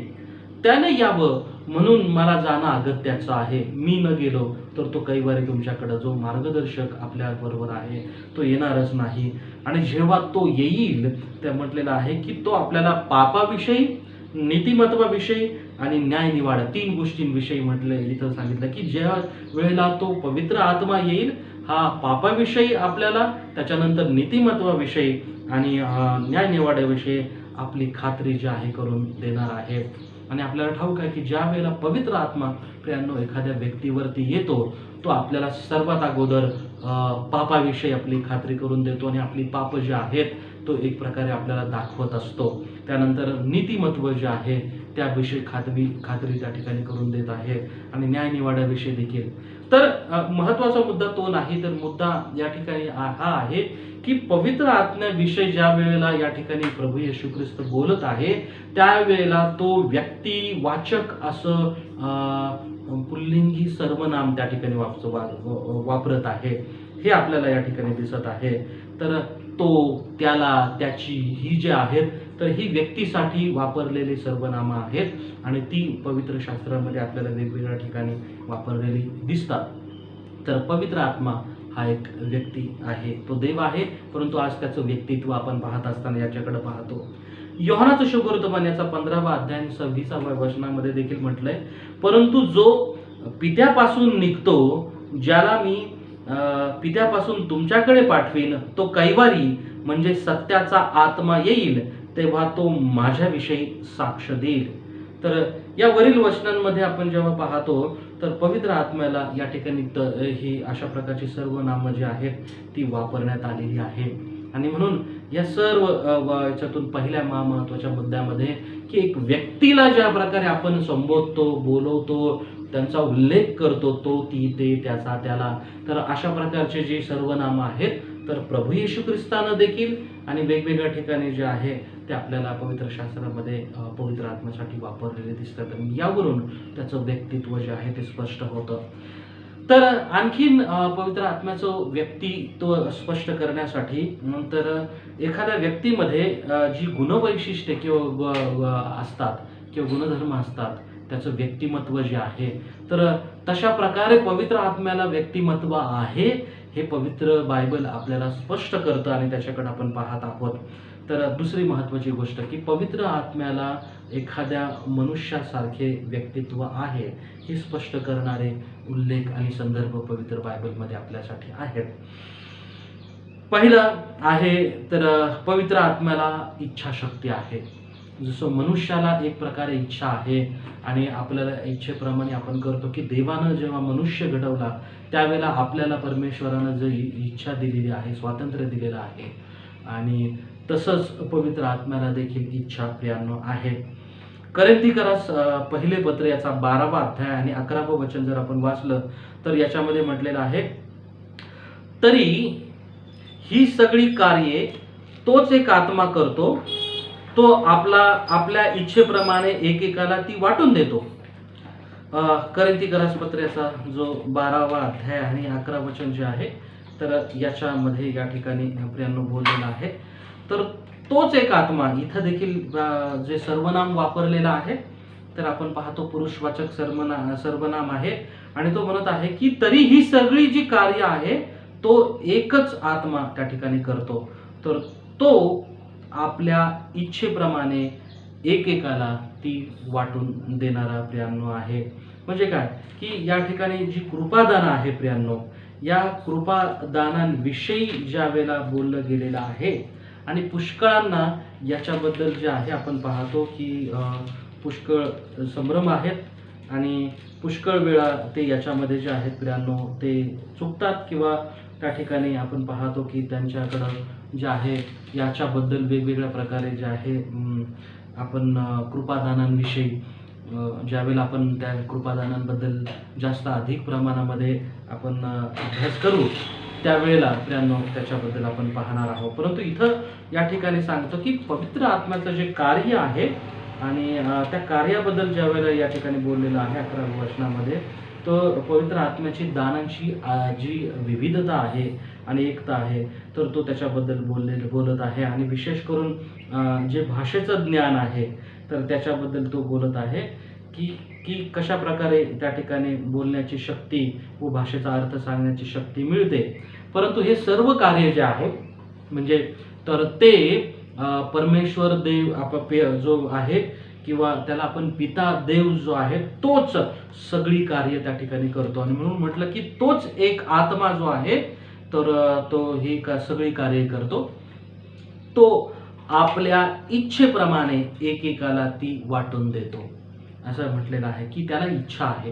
त्याने यावं म्हणून मला जाणं अगत्याचं आहे. मी न गेलो तर तो कैवारी तुमच्याकडे जो मार्गदर्शक आपल्या बरोबर आहे तो येणारच नाही. आणि जेव्हा तो येईल त्या म्हटलेलं आहे की तो आपल्याला पापाविषयी, नीतिमत्वाविषयी आणि न्याय निवाडा 3 गोष्टींविषयी म्हटलं इथं सांगितलं की ज्या वेळेला तो पवित्र आत्मा येईल हा पापाविषयी आपल्याला, त्याच्यानंतर नीतिमत्वाविषयी आणि न्याय निवाड्याविषयी आपली खात्री जी आहे करून देणार आहे. आणि आपल्याला ठाऊक आहे की ज्या वेळेला पवित्र आत्मा प्रियांनो एखाद्या व्यक्तीवरती येतो तो आपल्याला सर्वात अगोदर पापाविषयी आपली खात्री करून देतो आणि आपली पाप जे आहेत तो एक प्रकारे आपल्याला दाखवत असतो. त्यानंतर नीतिमत्व जे आहे त्याविषयी खात्री त्या ठिकाणी करून देत आहे आणि न्याय निवाड्याविषयी देखील. तर महत्त्वाचा मुद्दा तो नाही, तर मुद्दा या ठिकाणी हा आहे की पवित्र आत्म्याविषयी ज्या वेळेला या ठिकाणी प्रभू येशू ख्रिस्त बोलत आहे त्यावेळेला तो व्यक्तिवाचक असं पुल्लिंगी सर्वनाम त्या ठिकाणी वापरत आहे, हे आपल्याला या ठिकाणी दिसत आहे. तर तो, त्याला, त्याची ही जे आहेत तर ही व्यक्तीसाठी वापरलेली सर्वनामं आहेत आणि ती पवित्र शास्त्रामध्ये आपल्याला वेगवेगळ्या ठिकाणी वापरलेली दिसतात. तर पवित्र आत्मा हा एक व्यक्ती आहे, तो देव आहे, परंतु आज त्याचं व्यक्तित्व आपण पाहत असताना याच्याकडे पाहतो. योहानाचं शुभवर्तमान याचा 15वा अध्याय 26व्या वचनामध्ये देखील म्हटलंय, परंतु जो पित्यापासून निघतो, ज्याला मी पित्यापासून तुमच्याकडे पाठवीन, तो कैवारी म्हणजे सत्याचा आत्मा येईल, तेव्हा तो माझ्याविषयी साक्ष देईल. तर या वरील वचनांमध्ये आपण जेव्हा पाहतो तर पवित्र आत्म्याला या ठिकाणी ही अशा प्रकारची सर्व नामं जी आहेत ती वापरण्यात आलेली आहे. आणि म्हणून या सर्व याच्यातून पहिल्या महत्त्वाच्या मुद्द्यामध्ये की एक व्यक्तीला ज्या प्रकारे आपण संबोधतो, बोलवतो, त्यांचा उल्लेख करतो, तो, ती, ते, त्याचा, त्याला, तर अशा प्रकारचे जे सर्व नामं आहेत तर प्रभू येशू ख्रिस्तानं देखील आणि वेगवेगळ्या ठिकाणी जे आहे ते आपल्याला पवित्र शास्त्रामध्ये पवित्र आत्म्यासाठी वापरलेले दिसतात. आणि यावरून त्याचं व्यक्तित्व जे आहे ते स्पष्ट होतं. तर आणखीन पवित्र आत्म्याचं व्यक्तित्व स्पष्ट करण्यासाठी नंतर एखाद्या व्यक्तीमध्ये जी गुणवैशिष्ट्ये किंवा असतात किंवा गुणधर्म असतात त्याचं व्यक्तिमत्व जे आहे, तर तशा प्रकारे पवित्र आत्म्याला व्यक्तिमत्व आहे हे पवित्र बायबल आपल्याला स्पष्ट करतं आणि त्याच्याकडे आपण पाहत आहोत. तर दुसरी महत्त्वाची गोष्ट की पवित्र आत्म्याला एखाद्या मनुष्यासारखे व्यक्तित्व आहे हे स्पष्ट करणारे उल्लेख आणि संदर्भ पवित्र बायबलमध्ये आपल्यासाठी आहेत. पहिलं आहे तर पवित्र आत्म्याला इच्छाशक्ती आहे. जसं मनुष्याला एक प्रकारे इच्छा आहे आणि आपल्याला इच्छेप्रमाणे आपण करतो की देवानं जेव्हा मनुष्य घडवला त्यावेळेला आपल्याला परमेश्वरानं जी इच्छा दिलेली आहे, स्वातंत्र्य दिलेलं आहे, आणि तसंच पवित्र आत्म्याला देखील इच्छा प्रियांनो आहे. करिंथीकरास पहिले पत्र याचा 12वा अध्याय आणि 11वं वचन जर आपण वाचलं तर याच्यामध्ये म्हटलेलं आहे, तरी ही सगळी कार्ये तोच एक आत्मा करतो, तो आपल्या इच्छेप्रमाणे एकेकाला ती वाटून देतो. करिंथीकरास पत्राचा जो 12वा अध्याय आणि 11 वचन जे आहे तर याच्यामध्ये या ठिकाणी प्रियांनो बोललेलं आहे. तर तोच एक आत्मा इथं देखील जे सर्वनाम वापरलेलं आहे तर आपण पाहतो पुरुषवाचक सर्वनाम आहे आणि तो म्हणत आहे की तरी ही सगळी जी कार्य आहे तो एकच आत्मा त्या ठिकाणी करतो. तर तो आपल्या इच्छेप्रमाणे एकेकाला ती वाटून देणारा प्रियांनो आहे. म्हणजे काय की या ठिकाणी जी कृपादान आहे प्रियांनो, या कृपादानांविषयी ज्या वेळेला बोललं गेलेलं आहे आणि पुष्कळांना याच्याबद्दल जे आहे आपण पाहतो की पुष्कळ संभ्रम आहेत आणि पुष्कळ वेळा ते याच्यामध्ये जे आहेत प्रियांनो ते चुकतात किंवा त्या ठिकाणी आपण पाहतो की त्यांच्याकडं जे आहे याच्याबद्दल वेगवेगळ्या प्रकारे जे आहे आपण कृपादानांविषयी ज्यावेळेला आपण त्या कृपादानांबद्दल जास्त अधिक प्रमाणामध्ये आपण अभ्यास करू त्यावेळेला प्रियांनो त्याच्याबद्दल आपण पाहणार आहोत. परंतु इथं या ठिकाणी सांगतो की पवित्र आत्म्याचं जे कार्य आहे आणि त्या कार्याबद्दल ज्या वेळेला या ठिकाणी बोललेलं आहे 11व्या वचनामध्ये, तो पवित्र आत्म्याची दानांची जी विविधता आहे आणि एकता आहे तर तो त्याच्याबद्दल बोलत आहे. आणि विशेष करून जे भाषेचं ज्ञान आहे तर त्याच्याबद्दल तो बोलत आहे की कशा प्रकारे त्या ठिकाणी बोलण्याची शक्ती व भाषेचा अर्थ सांगण्याची शक्ती मिळते. परंतु हे सर्व कार्य जे आहे म्हणजे तर ते परमेश्वर देव जो आहे किंवा त्याला आपण पिता देव जो आहे तोच सगळी कार्य त्या ठिकाणी करतो. आणि म्हणून म्हटलं की तोच एक आत्मा जो आहे तर तो ही सगळी कार्य करतो. तो आपल्या इच्छेप्रमाणे एकेकाला ती वाटून देतो असं म्हटलेलं आहे की त्याला इच्छा आहे,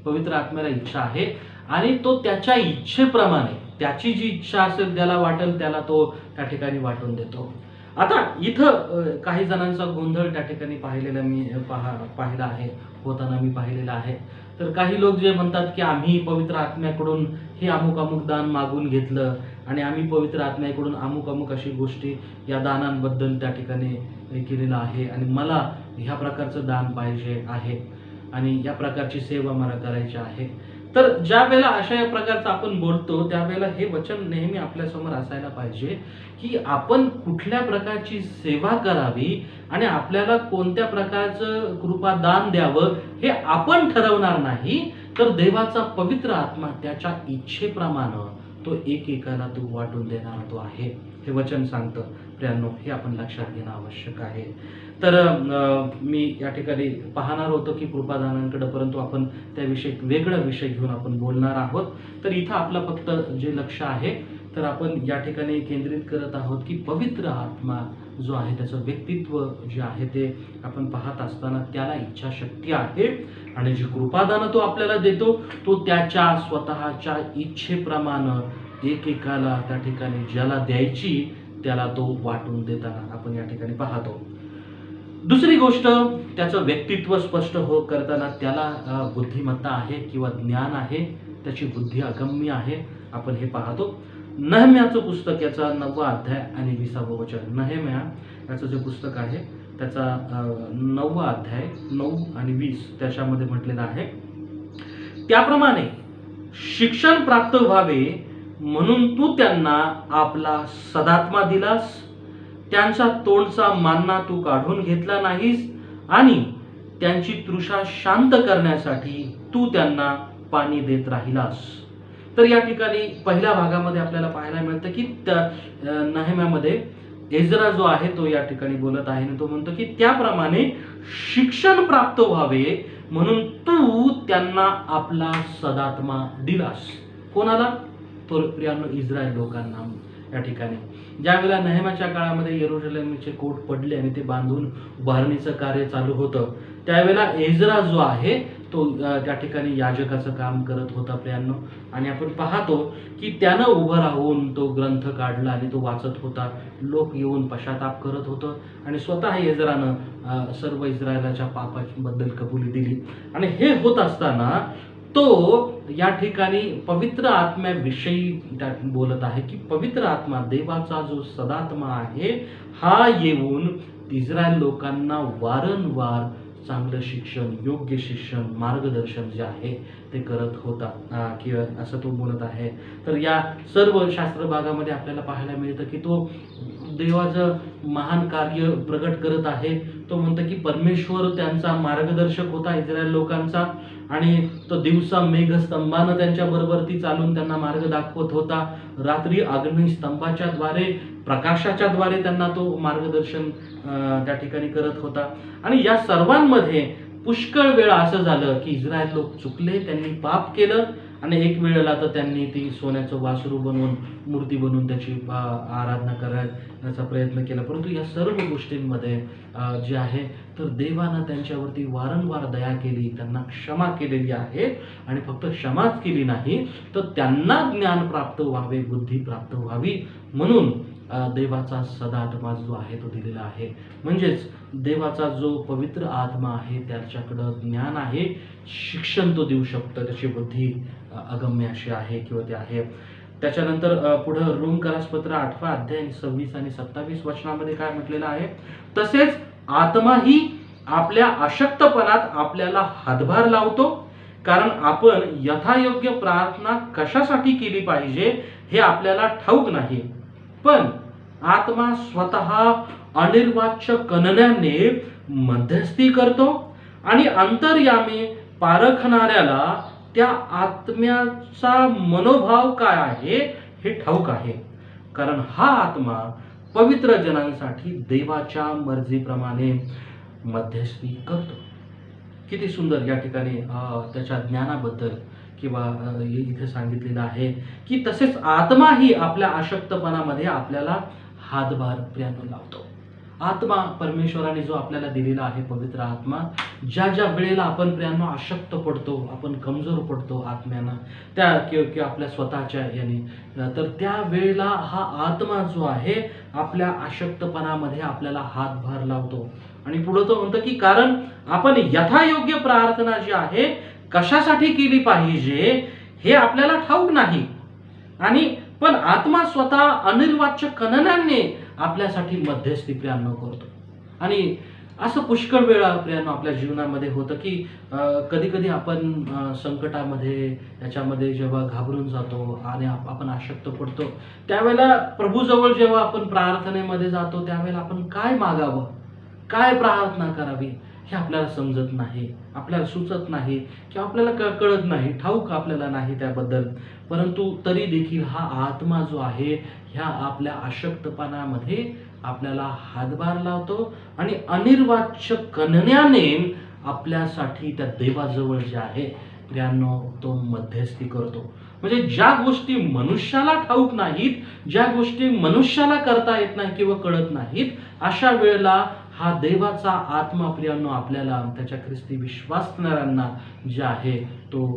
पवित्र आत्म्याला इच्छा आहे आणि तो त्याच्या इच्छेप्रमाणे त्याची जी इच्छा असेल त्याला वाटेल त्याला तो त्या ठिकाणी वाटून देतो. आता इथं काही जणांचा गोंधळ त्या ठिकाणी पाहिलेला मी पाहिला आहे, होताना मी पाहिलेला आहे. तर काही लोक जे म्हणतात की आम्ही पवित्र आत्म्याकडून हे अमुक अमुक दान मागून घेतलं आणि आम्ही पवित्र आत्म्याकडून अमुक अमुक अशी गोष्टी या दानांबद्दल त्या ठिकाणी केलेलं आहे आणि मला ह्या प्रकारचं दान पाहिजे आहे आणि या प्रकारची सेवा मला करायची आहे. तर ज्या वेळेला अशा या प्रकारचं आपण बोलतो त्यावेळेला हे वचन नेहमी आपल्यासमोर असायला पाहिजे की आपण कुठल्या प्रकारची सेवा करावी आणि आपल्याला कोणत्या प्रकारचं कृपादान द्यावं हे आपण ठरवणार नाही, तर देवाचा पवित्र आत्मा त्याच्या इच्छेप्रमाणे तो एकेकाला तो वाटून देणारा तो आहे, हे वचन सांगतं प्रियांनो. हे आपण लक्षात घेणं आवश्यक आहे. तर मी या ठिकाणी पाहणार होतो की कृपादानांकडे, परंतु आपण त्याविषयी एक वेगळा विषय घेऊन आपण बोलणार आहोत. तर इथं आपलं फक्त जे लक्ष आहे तर आपण या ठिकाणी केंद्रित करत आहोत की पवित्र आत्मा जो आहे त्याचं व्यक्तित्व जे आहे ते आपण पाहत असताना त्याला इच्छाशक्ती आहे आणि जी कृपादानं तो आपल्याला देतो तो त्याच्या स्वतःच्या इच्छेप्रमाणे एकेकाला त्या ठिकाणी ज्याला द्यायची त्याला तो वाटून देताना आपण या ठिकाणी पाहतो. दुसरी गोष्ट, त्याचं व्यक्तित्व स्पष्ट करताना त्याला बुद्धिमत्ता आहे किंवा ज्ञान आहे, त्याची बुद्धी अगम्य आहे, आपण हे पाहतो. नहम्याचं पुस्तक याचा 9वा अध्याय आणि 20वा वचन. नहम्या याचं जे पुस्तक आहे त्याचा 9वा अध्याय 9 आणि 20 त्याच्यामध्ये म्हटलेलं आहे, त्याप्रमाणे शिक्षण प्राप्त व्हावे म्हणून तू त्यांना आपला सदात्मा दिलास, त्यांचा तोंडचा मान्ना तू काढून घेतला नाहीस आणि त्यांची तृषा शांत करण्यासाठी तू त्यांना पाणी देत राहिलास. तर या ठिकाणी पहिल्या भागामध्ये आपल्याला पाहायला मिळतं की नहम्यामध्ये एजरा जो आहे तो या ठिकाणी बोलत आहे आणि तो म्हणतो की त्याप्रमाणे शिक्षण प्राप्त व्हावे म्हणून तू त्यांना आपला सदात्मा दिलास. कोणाला? तो प्रियांनो इस्रायल लोकांना. या ठिकाणी ज्या वेळेला नहम्याच्या काळामध्ये यरूशलेमचे कोट पडले आणि ते बांधून उभारणीचं कार्य चालू होतं त्यावेळेला एजरा जो आहे तो त्या ठिकाणी याजकाचं काम करत होता प्रियांनो. आणि आपण पाहतो की त्यानं उभं राहून तो ग्रंथ काढला आणि तो वाचत होता. लोक येऊन पश्चाताप करत होतं आणि स्वतः एजरानं सर्व इस्रायलाच्या पापाबद्दल कबुली दिली. आणि हे होत असताना तो या ठिकाणी पवित्र आत्म्याविषयी बोलत आहे की पवित्र आत्मा देवाचा जो सदात्मा आहे हा येऊन इस्रायल लोकांना वारंवार चांगलं शिक्षण, योग्य शिक्षण, मार्गदर्शन जे आहे ते करत होता किंवा असं तो बोलत आहे. तर या सर्व शास्त्र भागामध्ये आपल्याला पाहायला मिळतं की तो देवाचं महान कार्य प्रगट करत आहे. तो म्हणतो की परमेश्वर त्यांचा मार्गदर्शक होता इस्रायल लोकांचा आणि तो दिवसा मेघस्तंभानं त्यांच्या बरोबरती चालून त्यांना मार्ग दाखवत होता, रात्री अग्निस्तंभाच्या द्वारे प्रकाशाच्या द्वारे त्यांना तो मार्गदर्शन त्या ठिकाणी करत होता. आणि या सर्वांमध्ये पुष्कळ वेळा असं झालं की इस्रायल लोक चुकले, त्यांनी पाप केलं आणि एक वेळेला तर त्यांनी ती सोन्याचं वासरू बनवून मूर्ती बनवून त्याची आराधना करण्याचा प्रयत्न केला. परंतु या सर्व गोष्टींमध्ये जे आहे तर देवानं त्यांच्यावरती वारंवार दया केली, त्यांना क्षमा केलेली आहे आणि फक्त क्षमाच केली नाही तर त्यांना ज्ञान प्राप्त व्हावे, बुद्धी प्राप्त व्हावी म्हणून देवाचा सदात्मा जो आहे तो दिलेला आहे. म्हणजेच देवाचा जो पवित्र आत्मा आहे त्याच्याकडं ज्ञान आहे, शिक्षण तो देऊ शकतो, त्याची बुद्धी अगम्य अशी आहे किंवा ते आहे. त्याच्यानंतर पुढं रोमकरासपत्र 8वा अध्याय 26 आणि 27 वचनामध्ये काय म्हटलेलं आहे, तसेच आत्माही आपल्या अशक्तपणात आपल्याला हातभार लावतो, कारण आपण यथायोग्य प्रार्थना कशासाठी केली पाहिजे हे आपल्याला ठाऊक नाही, पण आत्मा स्वतः अनिर्वाच्य कणण्याने मध्यस्थी करतो आणि अंतर्यामी पारखणाऱ्याला त्या आत्म्याचा मनोभाव काय आहे हे ठाऊक आहे, कारण हा आत्मा पवित्र जनांसाठी देवाच्या मर्जीप्रमाणे मध्यस्थी करतो. किती सुंदर या ठिकाणी त्याच्या ज्ञानाबद्दल किंवा इथे सांगितलेलं आहे की तसेच आत्माही आपल्या अशक्तपणामध्ये आपल्याला हातभार प्रियांनो लावतो. आत्मा परमेश्वराने जो आपल्याला दिलेला आहे पवित्र आत्मा, ज्या ज्या वेळेला आपण प्रियांनो अशक्त पडतो, आपण कमजोर पडतो आत्म्यानं त्या किंवा आपल्या स्वतःच्या याने, तर त्या वेळेला हा आत्मा जो आहे आपल्या अशक्तपणामध्ये आपल्याला हातभार लावतो. आणि पुढे तो म्हणतो की कारण आपण यथायोग्य प्रार्थना जी आहे कशासाठी केली पाहिजे हे आपल्याला ठाऊक नाही, आणि पण आत्मा स्वतः अनिर्वाच्य कणनाने आपल्यासाठी मध्यस्थी प्रियांनो करतो. आणि असं पुष्कळ वेळा प्रियांनो आपल्या जीवनामध्ये होतं की कधी कधी आपण संकटामध्ये याच्यामध्ये जेव्हा घाबरून जातो आणि आपण आशक्त पडतो, त्यावेळेला प्रभूजवळ जेव्हा आपण प्रार्थनेमध्ये जातो त्यावेळेला आपण काय मागावं, काय प्रार्थना करावी हे आपल्याला समजत नाही, आपल्याला सुचत नाही किंवा आपल्याला कळत नाही, ठाऊक आपल्याला नाही त्याबद्दल. परंतु तरी देखील हा आत्मा जो आहे ह्या आपल्या अशक्तपणामध्ये आपल्याला हातभार लावतो आणि अनिर्वाच्य कन्याने आपल्यासाठी त्या देवाजवळ जे आहे प्रियांनो तो मध्यस्थी करतो. म्हणजे ज्या गोष्टी मनुष्याला ठाऊक नाहीत, ज्या गोष्टी मनुष्याला करता येत नाही किंवा कळत नाहीत, अशा वेळेला हा देवाचा आत्मा प्रियांनो आपल्याला त्याच्या ख्रिस्ती विश्वासणाऱ्यांना जे आहे तो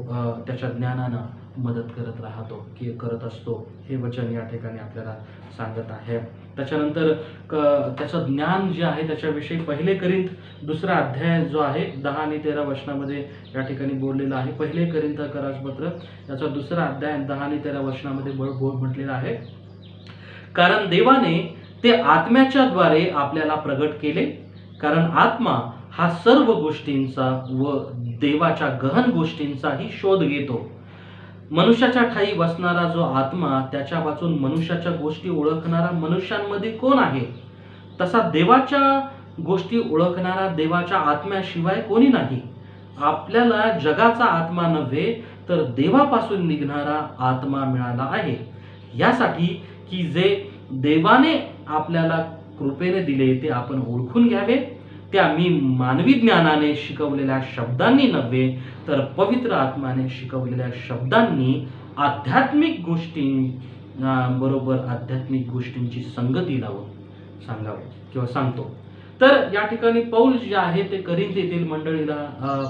त्याच्या ज्ञानानं मदत करत राहतो की करत असतो, हे वचन या ठिकाणी आपल्याला सांगत आहे. त्याच्यानंतर त्याचं ज्ञान जे आहे त्याच्याविषयी 1 करिंथ 2 अध्याय जो आहे 10 आणि 13 वचनामध्ये या ठिकाणी बोललेलं आहे. 1 करिंथ करारपत्र याचा 2 अध्याय 10 आणि 13 वचनामध्ये म्हटलेलं आहे, कारण देवाने ते आत्म्याच्या द्वारे आपल्याला प्रगट केले, कारण आत्मा हा सर्व गोष्टींचा व देवाच्या गहन गोष्टींचाही शोध घेतो. मनुष्याच्या ठाई वसणारा जो आत्मा त्याच्या वाचून मनुष्याच्या गोष्टी ओळखणारा मनुष्यांमध्ये कोण आहे? तसा देवाच्या गोष्टी ओळखणारा देवाच्या आत्म्याशिवाय कोणी नाही. आपल्याला जगाचा आत्मा नव्हे तर देवापासून निघणारा आत्मा मिळाला आहे, यासाठी की जे देवाने आपल्याला कृपेने दिले ते आपण ओळखून घ्यावे. ते आम्ही मानवी ज्ञानाने शिकवलेल्या शब्दांनी नव्हे तर पवित्र आत्म्याने शिकवलेल्या शब्दांनी आध्यात्मिक बरोबर आध्यात्मिक गोष्टींची संगती लावून सांगावे किंवा सांगतो. तर या ठिकाणी पौल जे आहे ते करिंथ येथील मंडळीला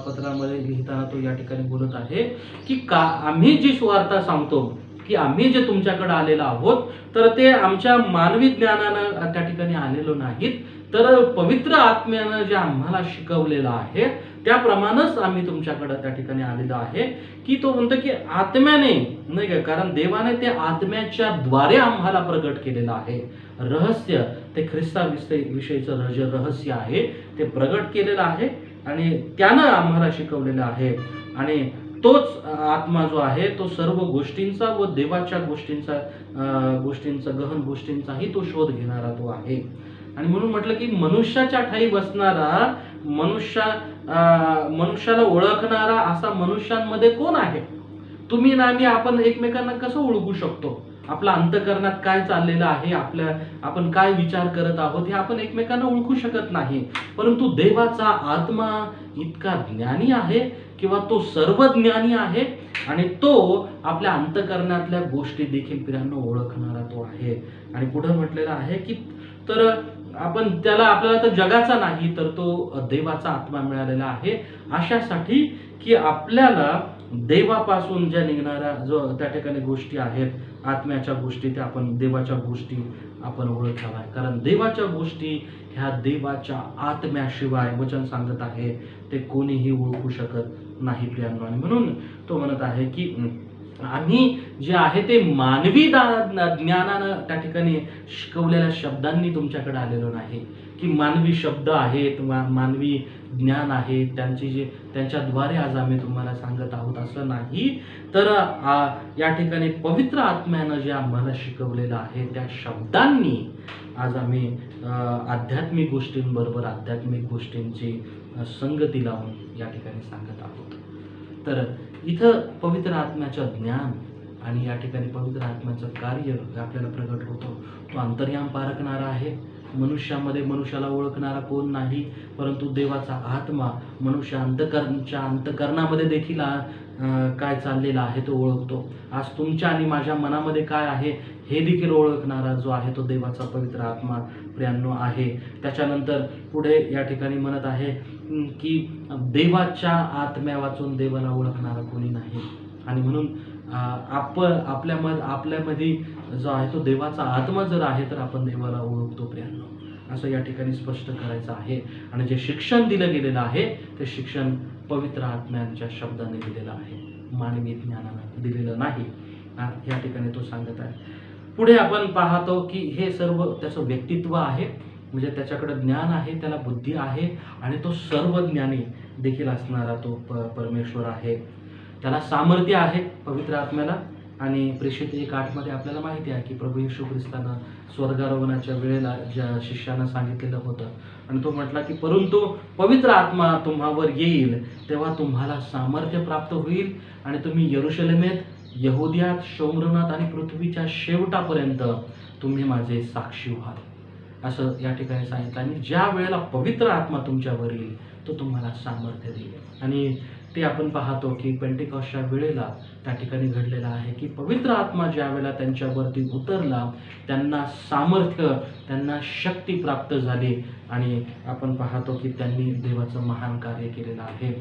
पत्रामध्ये लिहिताना तो या ठिकाणी बोलत आहे की आम्ही जी सुवार्ता सांगतो की आम्ही जे तुमच्याकडे आलेलो आहोत तर ते आमच्या मानवी ज्ञानानं त्या ठिकाणी आलेलो नाहीत, तर पवित्र आत्म्यानं जे आम्हाला शिकवलेलं आहे त्याप्रमाणेच आम्ही तुमच्याकडे त्या ठिकाणी आलेलो आहे. की तो म्हणतो की आत्म्याने नाही का, कारण देवाने ते आत्म्याच्या द्वारे आम्हाला प्रगट केलेलं आहे. रहस्य ते ख्रिस्ताविषयीचं जे रहस्य आहे ते प्रगट केलेलं आहे आणि त्यानं आम्हाला शिकवलेलं आहे. आणि तोच आत्मा जो आहे तो सर्व गोष्टींचा व देवाच्या गोष्टींचा गहन गोष्टींचाही तो शोध घेणारा तो आहे. आणि म्हणून म्हटलं की मनुष्याच्या ठाई बसणारा मनुष्याला ओळखणारा असा मनुष्यांमध्ये कोण आहे? तुम्ही ना मी आपण एकमेकांना कसं ओळखू शकतो? आपल्या अंतःकरणात काय चाललेलं आहे, आपण काय विचार करत आहोत हे आपण एकमेकांना ओळखू शकत नाही. परंतु देवाचा आत्मा इतका ज्ञानी आहे किंवा तो सर्वज्ञानी आहे आणि तो आपल्या अंतःकरणातल्या गोष्टी देखील प्रियांनो ओळखणारा तो आहे. आणि पुढे म्हटलेलं आहे की तर आपल्याला तर जगाचा नाही तर तो देवाचा आत्मा मिळालेला आहे, अशासाठी की आपल्याला देवापासून ज्या निघणाऱ्या जो त्या ठिकाणी गोष्टी आहेत आत्म्याच्या गोष्टी, त्या आपण देवाच्या गोष्टी आपण ओळखाव्या. कारण देवाच्या गोष्टी ह्या देवाच्या आत्म्याशिवाय वचन सांगत आहे ते कोणीही ओळखू शकत नाही प्रियांनो. आणि म्हणून तो म्हणत आहे की आम्ही जे आहे ते मानवी ज्ञानानं त्या ठिकाणी शिकवलेल्या शब्दांनी तुमच्याकडे आलेलो नाही की मानवी शब्द आहेत, मानवी ज्ञान आहे त्यांच्याद्वारे आज आम्ही तुम्हाला सांगत आहोत असं नाही. तर या ठिकाणी पवित्र आत्म्यानं जे आम्हाला शिकवलेलं आहे त्या शब्दांनी आज आम्ही आध्यात्मिक गोष्टींबरोबर आध्यात्मिक गोष्टींची संगती लावून या ठिकाणी सांगत आहोत. तर इथं पवित्र आत्म्याचं ज्ञान आणि या ठिकाणी पवित्र आत्म्याचं कार्य आपल्याला प्रगट होतो. तो अंतर्याम पारखणारा आहे. मनुष्याला ओळखणारा कोण नाही, परंतु देवाचा आत्मा मनुष्य अंतकरणामध्ये देखील काय चाललेलं आहे तो ओळखतो. आज तुमच्या आणि माझ्या मनामध्ये काय आहे हे देखील ओळखणारा जो आहे तो देवाचा पवित्र आत्मा प्रियांनो आहे. त्याच्यानंतर पुढे या ठिकाणी म्हणत आहे की देवाच्या आत्म्या वाचून देवाला ओळखणारा कोणी नाही. आणि म्हणून आपल्यामध्ये जो आहे तो देवाचा आत्मा जर आहे तर आपण देवाला ओळखतो प्रियांनो, असं या ठिकाणी स्पष्ट करायचं आहे. आणि जे शिक्षण दिलं गेलेलं आहे ते शिक्षण पवित्र आत्म्यांच्या शब्दाने दिलेलं आहे, मानवी ज्ञानानं दिलेलं नाही, या ठिकाणी तो सांगत आहे. पुढे आपण पाहतो की हे सर्व त्याचं व्यक्तित्व आहे. म्हणजे त्याच्याकडे ज्ञान आहे, त्याला बुद्धी आहे आणि तो सर्वज्ञानी देखील असणारा तो परमेश्वर आहे. त्याला सामर्थ्य आहे पवित्र आत्म्याला. आणि प्रेषित 1:8 आपल्याला माहिती आहे की प्रभू येशू ख्रिस्तानं स्वर्गारोहणाच्या वेळेला ज्या शिष्यानं सांगितलेलं होतं आणि तो म्हटला की परंतु पवित्र आत्मा तुम्हावर येईल तेव्हा तुम्हाला सामर्थ्य प्राप्त होईल आणि तुम्ही यरूशलेमेत, यहुदियात, शोम्रोनात आणि पृथ्वीच्या शेवटापर्यंत तुम्ही माझे साक्षी व्हाल असं या ठिकाणी सांगितलं. आणि ज्या वेळेला पवित्र आत्मा तुमच्यावर येईल तो तुम्हाला सामर्थ्य देईल. आणि ते आपण पाहतो की पेंटिकॉस्टच्या वेळेला त्या ठिकाणी घडलेलं आहे की पवित्र आत्मा ज्या वेळेला त्यांच्यावरती उतरला त्यांना सामर्थ्य, त्यांना शक्ती प्राप्त झाली आणि आपण पाहतो की त्यांनी देवाचं महान कार्य केलेलं आहे.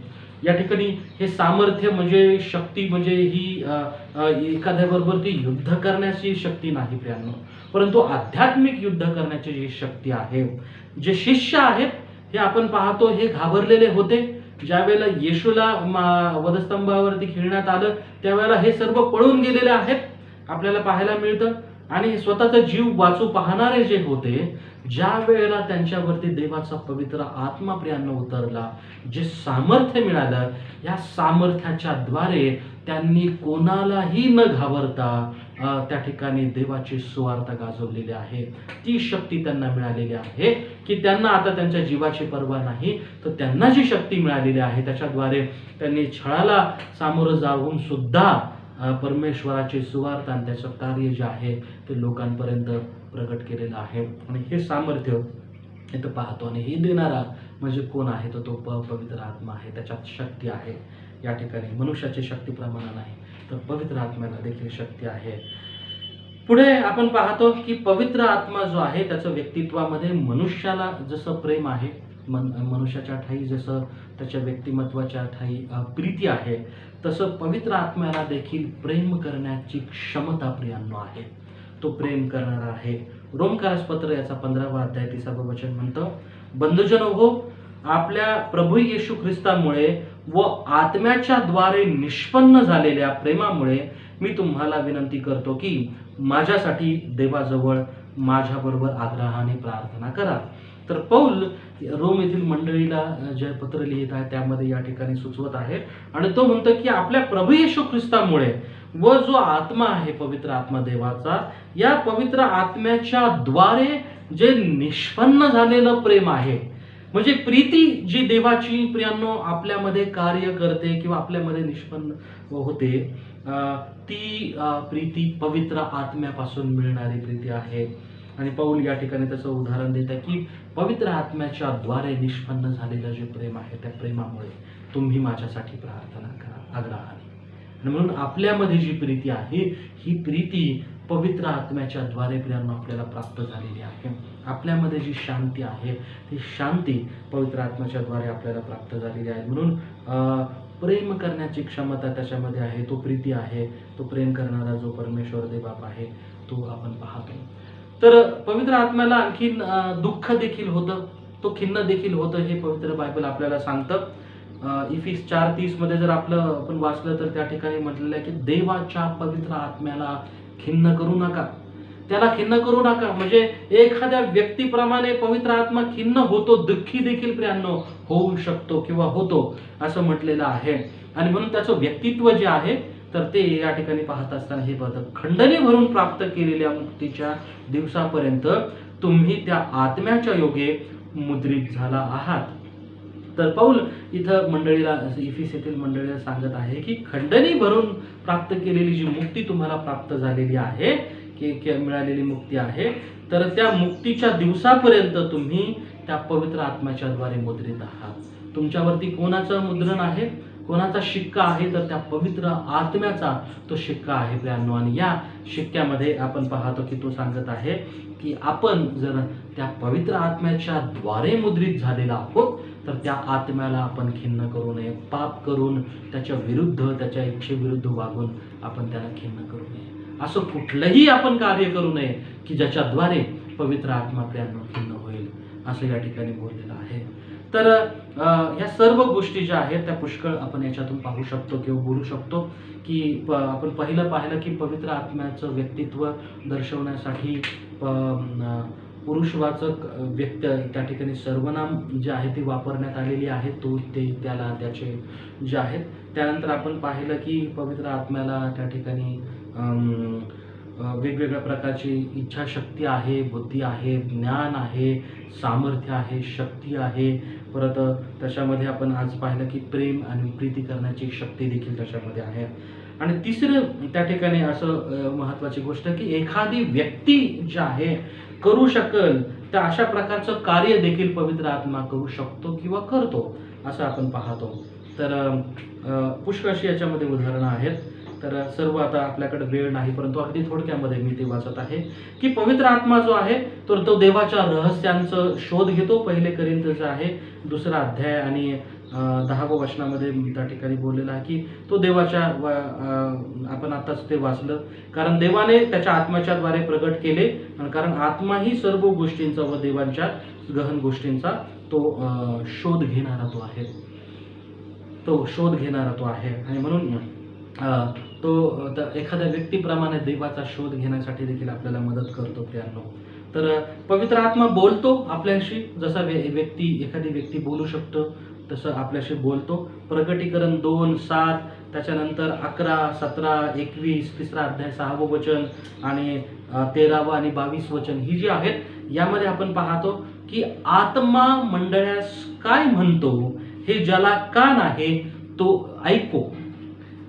या ठिकाणी हे सामर्थ्य म्हणजे शक्ती म्हणजे ही एखाद्याबरोबर ती युद्ध करण्याची शक्ती नाही प्रियांनो, परंतु आध्यात्मिक युद्ध करण्याची जी शक्ती आहे. जे शिष्य आहेत हे आपण पाहतो हे घाबरलेले होते. ज्या वेळेला येशूला वधस्तंभावरती खिळण्यात आलं त्यावेळेला हे सर्व पळून गेलेले आहेत आपल्याला पाहायला मिळतं. आणि स्वतःचा जीव वाचू पाहणारे जे होते, ज्या वेळेला त्यांच्यावरती देवाचा पवित्र आत्मा प्रियांनो उतरला, जे सामर्थ्य मिळालं, या सामर्थ्याच्या द्वारे त्यांनी कोणालाही न घाबरता त्या ठिकाणी देवाची सुवार्ता गाजवलेली आहे. ती शक्ती त्यांना मिळालेली आहे की त्यांना आता त्यांच्या जीवाची पर्वा नाही, तर त्यांना जी शक्ती मिळालेली आहे त्याच्याद्वारे त्यांनी छळाला सामोरं जाऊन सुद्धा परमेश्वराची सुवार्ता आणि त्याचं कार्य जे आहे ते लोकांपर्यंत प्रगट केलेलं आहे. आणि हे सामर्थ्य इथं पाहतो आणि हे देणारा म्हणजे कोण आहे, तर तो पवित्र आत्मा आहे. त्याच्यात शक्ती आहे. या ठिकाणी मनुष्याची शक्तीप्रमाणे नाही तर पवित्र आत्म्याला देखील शक्ती आहे. पुढे आपण पाहतो की पवित्र आत्मा जो आहे त्याचं व्यक्तित्वामध्ये मनुष्याला जसं प्रेम आहे, मनुष्याच्या ठाई जसं त्याच्या व्यक्तिमत्वाच्या ठाई प्रीती आहे, तसं पवित्र आत्म्याला देखील प्रेम करण्याची क्षमता प्रियांनो आहे. तो प्रेम करणारा आहे. रोमकारास पत्र याचा 15वा अध्याय 30वे वचन म्हणतं, बंधुजन हो, आपल्या प्रभू येशू ख्रिस्तामुळे व आत्म्याच्या द्वारे निष्पन्न झालेल्या प्रेमामुळे मी तुम्हाला विनंती करतो की माझ्यासाठी देवाजवळ माझ्याबरोबर आग्रहाने प्रार्थना करा. तर पौल रोम येथील मंडळीला जे पत्र लिहित आहे त्यामध्ये या ठिकाणी सुचवत आहे आणि तो म्हणतो की आपल्या प्रभू येशू ख्रिस्तामुळे व जो आत्मा आहे पवित्र आत्मा देवाचा, या पवित्र आत्म्याच्या द्वारे जे निष्पन्न झालेलं प्रेम आहे, म्हणजे प्रीती जी देवाची प्रियांनो आपल्यामध्ये कार्य करते किंवा आपल्यामध्ये निष्पन्न होते, ती प्रीती पवित्र आत्म्यापासून मिळणारी प्रीती आहे. आणि पौल या ठिकाणी त्याचं उदाहरण देत आहे की पवित्र आत्म्याच्या द्वारे निष्पन्न झालेलं जे प्रेम आहे त्या प्रेमामुळे तुम्ही माझ्यासाठी प्रार्थना करा आग्रहाने. आणि म्हणून आपल्यामध्ये जी प्रीती आहे ही प्रीती पवित्र आत्म्याच्या द्वारे प्रियांनो आपल्याला प्राप्त झालेली आहे. आपल्यामध्ये जी शांती आहे ती शांती पवित्र आत्म्याच्या द्वारे आपल्याला प्राप्त झालेली आहे. म्हणून प्रेम करण्याची क्षमता त्याच्यामध्ये आहे. तो प्रीती आहे, तो प्रेम करणारा जो परमेश्वर देवबाप आहे तो आपण पाहतो. तर पवित्र आत्म्याला आणखीन दुःख देखील होतं, तो खिन्न देखील होतं, हे पवित्र बायबल आपल्याला सांगतं. इफिस 4:30 मध्ये जर आपण वाचलं तर त्या ठिकाणी म्हटलेलं आहे की देवाच्या पवित्र आत्म्याला खिन्न करू नका, त्याला खिन्न करू नका. म्हणजे एखाद्या व्यक्तीप्रमाणे पवित्र आत्मा खिन्न होतो, दुःखी देखील प्रियांनो होऊ शकतो किंवा होतो असं म्हटलेलं आहे. आणि म्हणून त्याचं व्यक्तित्व जे आहे तर ते या ठिकाणी पाहत असताना हे पाहतं, खंडणी भरून प्राप्त केलेल्या मुक्तीच्या दिवसापर्यंत तुम्ही त्या आत्म्याच्या योगे मुद्रित झाला आहात. तर पौल इथं मंडळीला, इफिस येथील मंडळीला सांगत आहे की खंडणी भरून प्राप्त केलेली जी मुक्ती तुम्हाला प्राप्त झालेली आहे की मिळालेली मुक्ती आहे, तर त्या मुक्तीच्या दिवसापर्यंत तुम्ही त्या पवित्र आत्म्याच्या द्वारे मुद्रित आहात. तुमच्यावरती कोणाचं मुद्रण आहे, कोणाचा शिक्का आहे, तर त्या पवित्र आत्म्याचा तो शिक्का आहे प्रियांनो. आणि या शिक्क्यामध्ये आपण पाहतो की तो सांगत आहे की आपण जर त्या पवित्र आत्म्याच्या द्वारे मुद्रित झालेला आहोत तर त्या आत्म्याला आपण खिन्न करू नये. पाप करून त्याच्या विरुद्ध, त्याच्या इच्छेविरुद्ध वागून आपण त्याला खिन्न करू नये. असं कुठलंही आपण कार्य करू नये की ज्याच्याद्वारे पवित्र आत्मा प्रियांनो खिन्न होईल, असं या ठिकाणी बोललेलं आहे. तर ह्या सर्व गोष्टी ज्या आहेत त्या पुष्कळ आपण याच्यातून पाहू शकतो किंवा बोलू शकतो की आपण पाहिलं की पवित्र आत्म्याचं व्यक्तित्व दर्शवण्यासाठी पुरुषवाचक व्यक्त त्या ठिकाणी सर्वनाम जे आहे ती वापरण्यात आलेली आहे, तो ते त्याला त्याचे जे आहेत. त्यानंतर आपण पाहिलं की पवित्र आत्म्याला त्या ठिकाणी वेगवेगळ्या प्रकारची इच्छाशक्ती आहे, बुद्धी आहे, ज्ञान आहे, सामर्थ्य आहे, शक्ती आहे. परत त्याच्यामध्ये आपण आज पाहिलं की प्रेम आणि प्रीती करण्याची शक्ती देखील त्याच्यामध्ये आहे. आणि तिसरं त्या ठिकाणी असं महत्त्वाची गोष्ट की एखादी व्यक्ती जी आहे करू शकेल तर अशा प्रकारचं कार्य देखील पवित्र आत्मा करू शकतो किंवा करतो असं आपण पाहतो. तर पुष्कळशी याच्यामध्ये उदाहरणं आहेत. तर सर्व आता आपल्याकडे वेळ नाही, परंतु अगदी थोडक्यामध्ये मी ते वाचत आहे की पवित्र आत्मा जो आहे तर तो देवाच्या रहस्यांचं शोध घेतो. 1 कोरिंथ आहे 2 अध्याय आणि 10व्या वचनामध्ये त्या ठिकाणी बोललेला आहे की तो देवाच्या आपण आताच ते वाचलं, कारण देवाने त्याच्या आत्म्याच्या द्वारे प्रगट केले, आणि कारण आत्मा ही सर्व गोष्टींचा व देवांच्या गहन गोष्टींचा तो शोध घेणारा तो आहे, तो शोध घेणारा तो आहे. आणि म्हणून तो एखाद्या व्यक्तीप्रमाणे देवाचा शोध घेण्यासाठी देखील आपल्याला मदत करतो प्रियांनो. तर पवित्र आत्मा बोलतो आपल्याशी, जसा एखादी व्यक्ती बोलू शकतो तसं आपल्याशी बोलतो. प्रकटीकरण 2:7, त्याच्यानंतर 11, 17, 21, 3 अध्याय 6वं वचन आणि 13वं आणि 22 वचन ही जी आहेत यामध्ये आपण पाहतो की आत्मा मंडळास काय म्हणतो हे ज्याला कान आहे तो ऐको,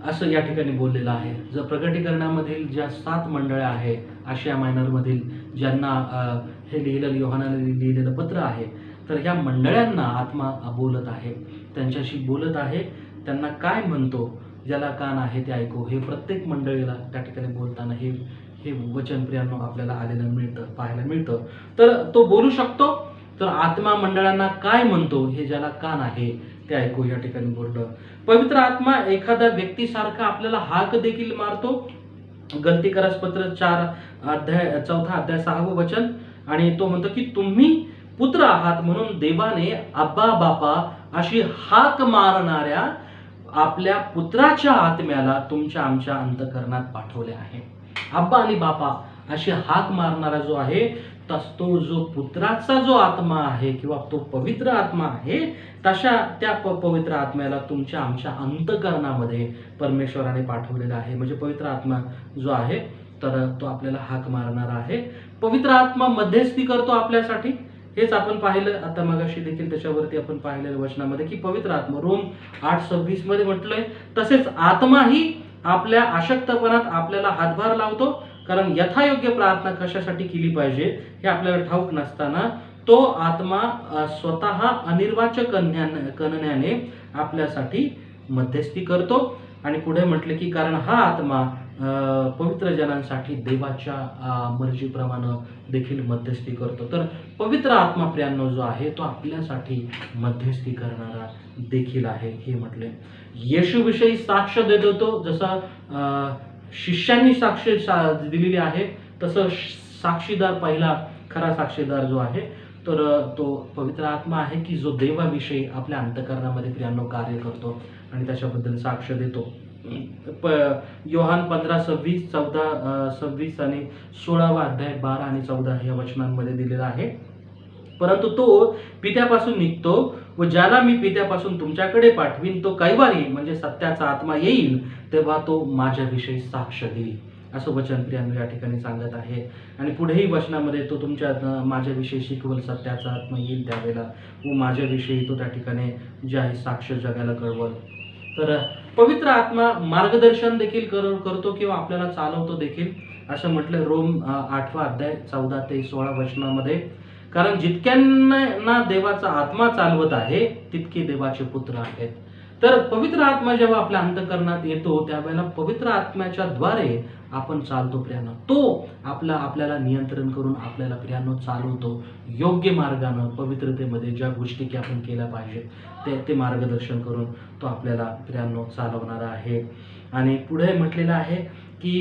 असं या ठिकाणी बोललेलं आहे. जर प्रकटीकरणामधील ज्या 7 मंडळ्या आहे आशिया मायनरमधील, ज्यांना हे लिहिलेलं योहानाने लिहिलेलं पत्र आहे, तर ह्या मंडळ्यांना आत्मा बोलत आहे, त्यांच्याशी बोलत आहे. त्यांना काय म्हणतो ज्याला कान आहे ते ऐको, हे प्रत्येक मंडळीला त्या ठिकाणी बोलताना हे वचन प्रियांनो आपल्याला आलेलं मिळतं, पाहायला मिळतं. तर तो बोलू शकतो. तर आत्मा मंडळांना काय म्हणतो हे ज्याला कान आहे ते ऐकू या ठिकाणी बोललं. पवित्र आत्मा एखाद्या व्यक्तीसारखा आपल्याला हाक देखील मारतो. गलतीकरास पत्र 4 अध्याय 4 अध्याय 6वं वचन, आणि तो म्हणतो की तुम्ही पुत्र आहात म्हणून देवाने अब्बा बापा अशी हाक मारणाऱ्या आपल्या पुत्राच्या आत्म्याला तुमच्या आमच्या अंतःकरणात पाठवले आहे. अब्बा आणि बापा अशी हाक मारणारा जो आहे तो जो पुत्राचा जो आत्मा आहे किंवा तो पवित्र आत्मा आहे, तशा त्या पवित्र आत्म्याला तुमच्या आमच्या अंतःकरणामध्ये परमेश्वराने पाठवलेला आहे. म्हणजे पवित्र आत्मा जो आहे तर तो आपल्याला हाक मारणारा आहे. पवित्र आत्मा मध्यस्थी करतो आपल्यासाठी, हेच आपण पाहिलं आता मगाशी देखील त्याच्यावरती आपण पाहिलेलं वचनामध्ये की पवित्र आत्मा रोम 8:26 मध्ये म्हटलंय. तसेच आत्माही आपल्या अशक्तपणात आपल्याला हातभार लावतो, कारण यथायोग्य प्रार्थना कशासाठी केली पाहिजे हे आपल्याला ठाऊक नसताना तो आत्मा स्वतः अनिर्वाच्य कणण्याने आपल्यासाठी मध्यस्थी करतो. आणि पुढे म्हटले की कारण हा आत्मा पवित्र जनांसाठी देवाच्या मर्जीप्रमाणे देखील मध्यस्थी करतो. तर पवित्र आत्मा प्रियांनो जो आहे तो आपल्यासाठी मध्यस्थी करणारा देखील आहे हे म्हटले. येशूविषयी साक्ष देत होतो, जसं शिष्यांनी साक्ष दिलेली आहे तसं साक्षीदार, पहिला खरा साक्षीदार जो आहे तर तो पवित्र आत्मा आहे की जो देवाविषयी आपल्या अंतःकरणामध्ये प्रियांनो कार्य करतो आणि त्याच्याबद्दल साक्ष देतो. योहान 15:26, 14:26 आणि 16वा अध्याय 12 आणि 14 या वचनांमध्ये दिलेला आहे. परंतु तो पित्यापासून निघतो व ज्याला मी पित्यापासून तुमच्याकडे पाठवीन तो कैवारी म्हणजे सत्याचा आत्मा येईल तेव्हा तो माझ्याविषयी साक्ष देईल, असं वचन प्रियांनो या ठिकाणी सांगत आहे. आणि पुढेही वचनामध्ये तो माझ्याविषयी शिकवल, सत्याचा आत्मा येईल त्यावेळेला व माझ्याविषयी तो त्या ठिकाणी जे आहे साक्ष जगाला कळवल. तर पवित्र आत्मा मार्गदर्शन देखील करतो किंवा आपल्याला चालवतो देखील, असं म्हटलं रोम 8वा अध्याय 14 ते 16 वचनामध्ये. कारण जितक्यांना देवाचा आत्मा चालवत आहे तितके देवाचे पुत्र आहेत. तर पवित्र आत्मा जेव्हा आपल्या अंतःकरणात येतो त्यावेळेला पवित्र आत्म्याच्या द्वारे आपण चालतो प्रियांनो. तो आपल्याला नियंत्रण करून आपल्याला प्रियांनो चालवतो योग्य मार्गानं, पवित्रतेमध्ये ज्या गोष्टी की आपण केल्या पाहिजेत ते मार्गदर्शन करून तो आपल्याला प्रियांनो चालवणारा आहे. आणि पुढे म्हटलेलं आहे की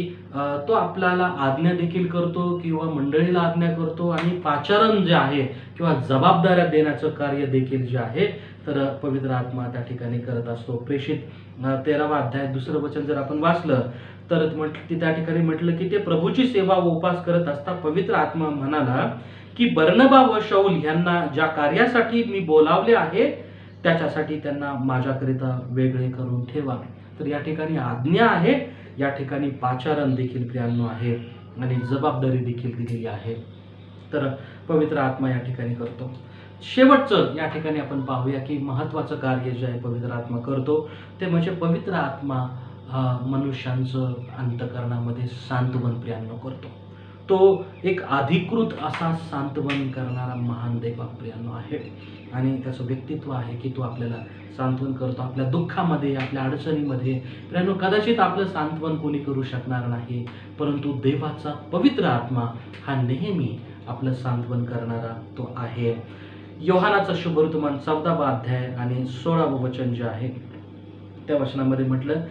तो आपल्याला आज्ञा देखील करतो किंवा मंडळीला आज्ञा करतो आणि पाचारण जे आहे किंवा जबाबदाऱ्या देण्याचं कार्य देखील जे आहे तर पवित्र आत्मा त्या ठिकाणी करत असतो. प्रेषित 13वा अध्याय 2रं वचन जर आपण वाचलं तर त्या ठिकाणी म्हटलं की ते प्रभूची सेवा व उपास करत असता पवित्र आत्मा म्हणाला की बर्नबा व शाऊल यांना ज्या कार्यासाठी मी बोलावले आहे त्याच्यासाठी त्यांना माझ्याकरिता वेगळे करून ठेवा. तर या ठिकाणी आज्ञा आहे, या ठिकाणी पाचारण देखील प्रियांनो आहे आणि जबाबदारी देखील दिलेली आहे. तर पवित्र आत्मा या ठिकाणी करतो. शेवटचं या ठिकाणी आपण पाहूया की महत्त्वाचं कार्य जे आहे पवित्र आत्मा करतो ते म्हणजे पवित्र आत्मा मनुष्यांचं अंतःकरणामध्ये सांत्वन प्रियांनो करतो. तो एक अधिकृत असा सांत्वन करणारा महान देव प्रियांनो आहे आणि त्याचं व्यक्तित्व आहे की तो आपल्याला सांत्वन करतो. आपल्या दुःखामध्ये, आपल्या अडचणीमध्ये प्रियांनो कदाचित आपलं सांत्वन कोणी करू शकणार नाही, परंतु देवाचा पवित्र आत्मा हा नेहमी आपलं सांत्वन करणारा तो आहे. योहानाचा शुभवर्तमान 14वा अध्याय आणि 16वं वचन जे आहे त्या वचनामध्ये म्हटलं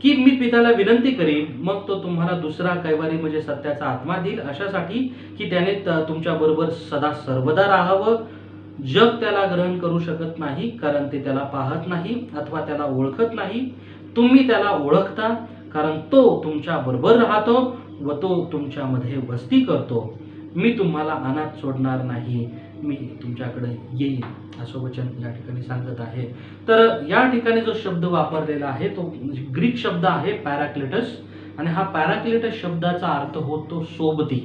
की मी पित्याला विनंती करीन, मग तो तुम्हाला दुसरा कैवारी म्हणजे सत्याचा आत्मा देईल, अशासाठी की त्याने तुमच्या बरोबर सदा सर्वदा राहावं. जग त्याला ग्रहण करू शकत नाही, कारण ते त्याला पाहत नाही अथवा त्याला ओळखत नाही. तुम्ही त्याला ओळखता, कारण तो तुमच्या बरोबर राहतो व तो तुमच्यामध्ये वस्ती करतो. मी तुम्हाला अनाथ सोडणार नाही, मी तुमच्याकडे येईल, असं वचन या ठिकाणी सांगत आहे. तर या ठिकाणी जो शब्द वापरलेला आहे तो ग्रीक शब्द आहे पॅराक्लिटस आणि हा पॅराक्लिटस शब्दाचा अर्थ होतो सोबती,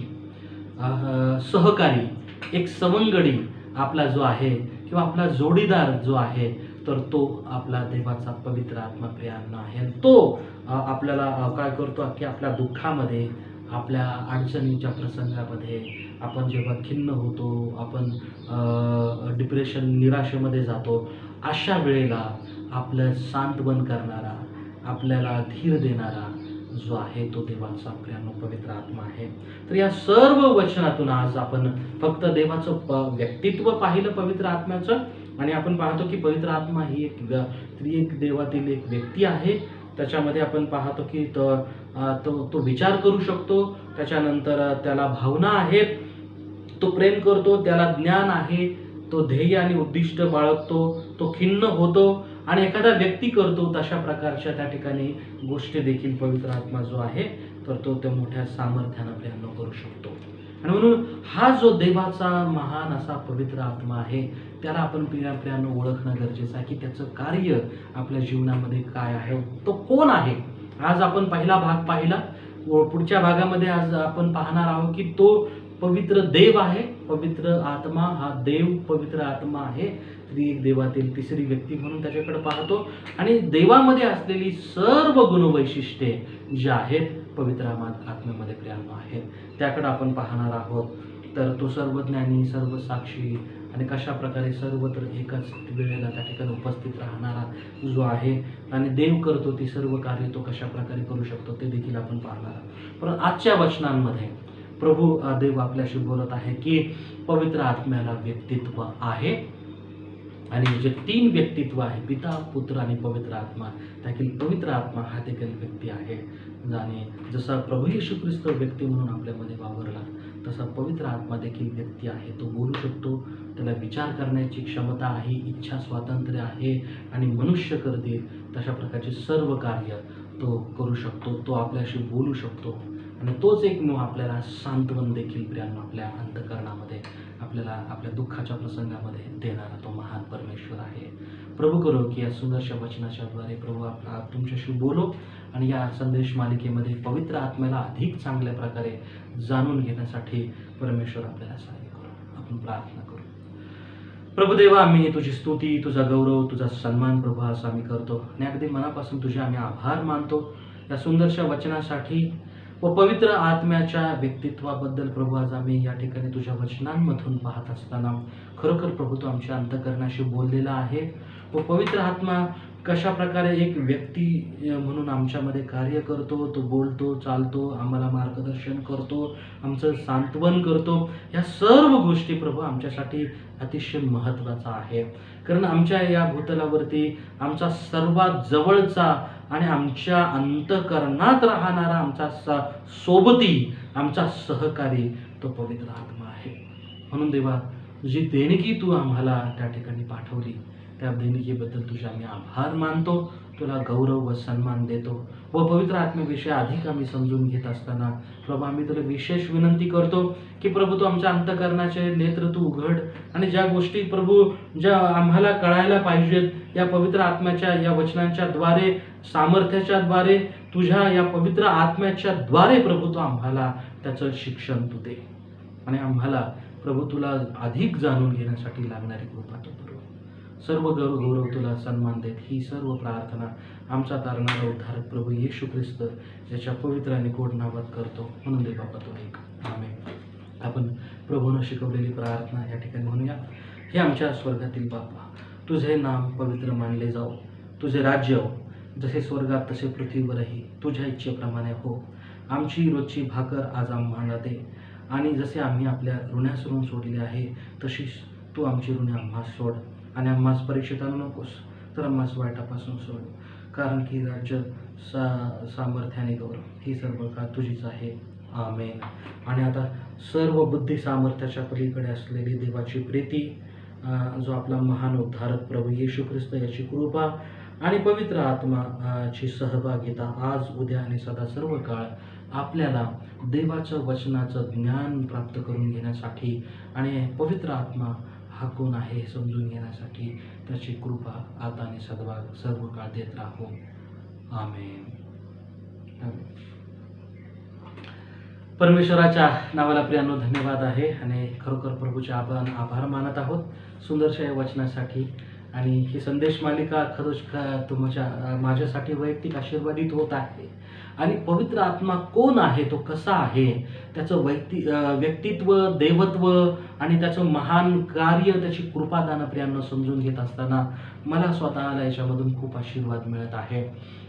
सहकारी, एक सवंगडी आपला जो आहे किंवा आपला जोडीदार जो आहे तर तो आपला देवाचा पवित्र आत्मा प्रियांनो आहे. तो आपल्याला काय करतो की आपल्या दुःखामध्ये, आपल्या अडचणीच्या प्रसंगामध्ये, आपण जेव्हा खिन्न होतो, आपण डिप्रेशन, निराशेमध्ये जातो, अशा वेळेला आपलं सांत्वन करणारा, आपल्याला धीर देणारा जो आहे तो देवाचा प्रियांनो पवित्र आत्मा आहे. तर या सर्व वचनातून आज आपण फक्त देवाचं व्यक्तित्व पाहिलं पवित्र आत्म्याचं आणि आपण पाहतो की पवित्र आत्मा ही एक त्रिएक देवातील एक व्यक्ती आहे. त्याच्यामध्ये आपण पाहतो की तो विचार करू शकतो, त्याच्यानंतर त्याला भावना आहेत, तो प्रेम करतो, त्याला ज्ञान आहे, तो ध्येय आणि उद्दिष्ट बाळगतो, तो खिन्न होतो आणि एखादा व्यक्ती करतो. तशा प्रकारच्या त्या ठिकाणी गोष्टी देखील पवित्र आत्मा जो आहे तर तो त्या मोठ्या सामर्थ्यानं प्रियांनो करू शकतो. आणि म्हणून हा जो देवाचा महान असा पवित्र आत्मा आहे त्याला आपण प्रियांनो ओळखणं गरजेचं आहे की त्याचं कार्य आपल्या जीवनामध्ये काय आहे, तो कोण आहे. आज आपण पहिला भाग पाहिला, पुढच्या भागामध्ये आज आपण पाहणार आहोत की तो पवित्र देव आहे. पवित्र आत्मा हा देव पवित्र आत्मा आहे, त्रिएक देवातील तिसरी व्यक्ती म्हणून त्याच्याकडे पाहतो आणि देवामध्ये असलेली सर्व गुणवैशिष्ट्ये जी आहेत पवित्र आत्म्यामध्ये प्रियांनो आहेत त्याकडे आपण पाहणार आहोत. तर तो सर्वज्ञानी, सर्व साक्षी आणि कशा प्रकारे सर्वत्र एकाच वेळेला त्या ठिकाणी उपस्थित राहणारा जो आहे आणि देव करतो ती सर्व कार्य तो कशा प्रकारे करू शकतो ते देखील आपण पाहणार आहोत. पण आजच्या वचनांमध्ये प्रभू देव आपल्याशी बोलत आहे की पवित्र आत्म्याला व्यक्तित्व आहे आणि जे 3 व्यक्तित्व आहे, पिता, पुत्र आणि पवित्र आत्मा, त्यातील पवित्र आत्मा हा देखील व्यक्ती आहे. आणि जसा प्रभू येशू ख्रिस्त व्यक्ती म्हणून आपल्यामध्ये वावरला तसा पवित्र आत्मा देखील व्यक्ती आहे. तो बोलू शकतो, त्याला विचार करण्याची क्षमता आहे, इच्छा स्वातंत्र्य आहे आणि मनुष्य करतील तशा प्रकारचे सर्व कार्य तो करू शकतो. तो आपल्याशी बोलू शकतो आणि तोच एक आपल्याला सांत्वन देखील प्रियांनो आपल्या अंतःकरणामध्ये, आपल्याला आपल्या दुःखाच्या प्रसंगामध्ये देणारा तो महान परमेश्वर आहे. प्रभू करो की या सुंदरशा वचनाच्याद्वारे प्रभू तुमच्याशी बोलो आणि या संदेश मालिकेमध्ये पवित्र आत्म्याला अधिक चांगल्या प्रकारे जाणून घेण्यासाठी परमेश्वर आपल्याला सहाय्य करो. आपण प्रार्थना करू. प्रभुदेवा, आम्ही तुझी स्तुती, तुझा गौरव, तुझा सन्मान प्रभू असं आम्ही करतो आणि अगदी मनापासून तुझे आम्ही आभार मानतो या सुंदरशा वचनासाठी व पवित्र आत्म्याच्या व्यक्तित्वाबद्दल. प्रभू आज आम्ही या ठिकाणी तुझ्या वचनांमधून पाहत असताना खरोखर प्रभू तो आमच्या अंतःकरणाशी बोललेला आहे व पवित्र आत्मा कशा प्रकारे एक व्यक्ती म्हणून आमच्यामध्ये कार्य करतो, तो बोलतो, चालतो, आम्हाला मार्गदर्शन करतो, आमचं सांत्वन करतो. या सर्व गोष्टी प्रभू आमच्यासाठी अतिशय महत्त्वाचा आहे, कारण आमच्या या भूतलावरती आमचा सर्वात जवळचा आणि आमच्या अंतःकरणात राहणारा आमचा सोबती, आमचा सहकारी तो पवित्र आत्मा आहे. म्हणून देवा, जी देणगी तू आम्हाला त्या ठिकाणी पाठवली त्या देणगीबद्दल तुझे आम्ही आभार मानतो तुला गौरव व सन्मान देतो व पवित्र आत्म्याविषयी अधिक आम्ही समजून घेत असताना प्रभू आम्ही तुला विशेष विनंती करतो की प्रभू तू आमच्या अंतःकरणाचे नेत्र तू उघड आणि ज्या गोष्टी प्रभू ज्या आम्हाला कळायला पाहिजेत या पवित्र आत्म्याच्या या वचनांच्या द्वारे सामर्थ्याच्या द्वारे तुझ्या या पवित्र आत्म्याच्या द्वारे प्रभू तू आम्हाला त्याचं शिक्षण तू दे आणि आम्हाला प्रभू तुला अधिक जाणून घेण्यासाठी लागणारी कृपा तू करू. सर्व गौरव तुला सन्मान देत ही सर्व प्रार्थना आमचा तारणारा उद्धारक प्रभू येशू ख्रिस्त याच्या पवित्र आणि गोड नावात करतो म्हणून दे बाबा तो ऐक. आमेन. आपण प्रभूनं शिकवलेली प्रार्थना या ठिकाणी म्हणूया. हे आमच्या स्वर्गातील बापा, तुझे नाम पवित्र मानले जाओ, तुझे राज्य हो, जसे स्वर्गात तसे पृथ्वीवरही तुझ्या इच्छेप्रमाणे हो. आमची रोजची भाकर आज आम्हाला दे आणि जसे आम्ही आपल्या ऋणास ऋण सोडले आहे तशीच तू आमची ऋणे आम्हास सोड आणि आम्हास परीक्षेत आणू नकोस तर आम्हास वाईटापासून सोड, कारण की राज्य सामर्थ्याने गौरव ही सर्व का तुझीच आहे. आमेन. आणि आता सर्व बुद्धी सामर्थ्याच्या पलीकडे असलेली देवाची प्रीती, जो आपला महान उद्धारक प्रभू येशू ख्रिस्त याची कृपा आणि पवित्र आत्माची सहभागिता आज उद्या आणि सदा सर्व काळ आपल्याला देवाचं वचनाचं ज्ञान प्राप्त करून घेण्यासाठी आणि पवित्र आत्मा हा कोण आहे हे समजून घेण्यासाठी त्याची कृपा आता आणि सर्व काळ देत राहू. आमेन. परमेश्वराच्या नावाला प्रियांनो धन्यवाद आहे आणि खरोखर प्रभूचे आभार मानत आहोत सुंदरशा या वचनासाठी. आणि ही संदेश मालिका खरंच तुमच्या माझ्यासाठी वैयक्तिक आशीर्वादित होत आहे. आणि पवित्र आत्मा कोण आहे, तो कसा आहे, त्याचं व्यक्तित्व, देवत्व आणि त्याचं महान कार्य, त्याची कृपादान प्रियांनो समजून घेत असताना मला स्वतःला याच्यामधून खूप आशीर्वाद मिळत आहे.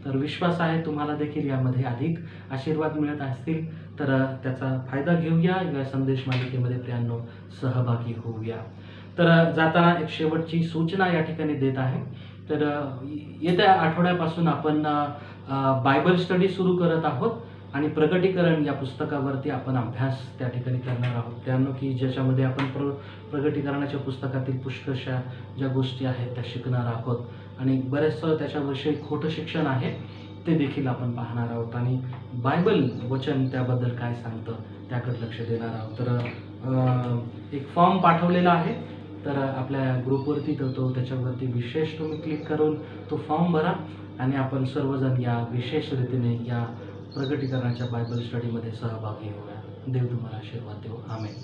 तर विश्वास आहे तुम्हाला देखील यामध्ये अधिक आशीर्वाद मिळत असतील. तर त्याचा फायदा घेऊया, या संदेश मालिकेमध्ये प्रियांनो सहभागी होऊया. तर जाताना एक शेवटची सूचना या ठिकाणी देत आहे. तर येत्या आठवड्यापासून आपण बायबल स्टडी सुरू करत आहोत आणि प्रगटीकरण या पुस्तकावरती आपण अभ्यास त्या ठिकाणी करणार आहोत. त्यानं की ज्याच्यामध्ये आपण प्रगटीकरणाच्या पुस्तकातील पुष्कळशा ज्या गोष्टी आहेत त्या शिकणार आहोत आणि बरेचसं त्याच्याविषयी खोटं शिक्षण आहे ते देखील आपण पाहणार आहोत आणि बायबल वचन त्याबद्दल काय सांगतं त्याकडे लक्ष देणार आहोत. तर एक फॉर्म पाठवलेला आहे, तर आपल्या ग्रुपवरती तो त्याच्यावरती विशेष तुम्ही क्लिक करून तो फॉर्म भरा आणि आपण सर्वजण या विशेष रीतीने या प्रगटीकरणाच्या बायबल स्टडीमध्ये सहभागी होऊया. देव तुम्हाला आशीर्वाद देव. आमेन.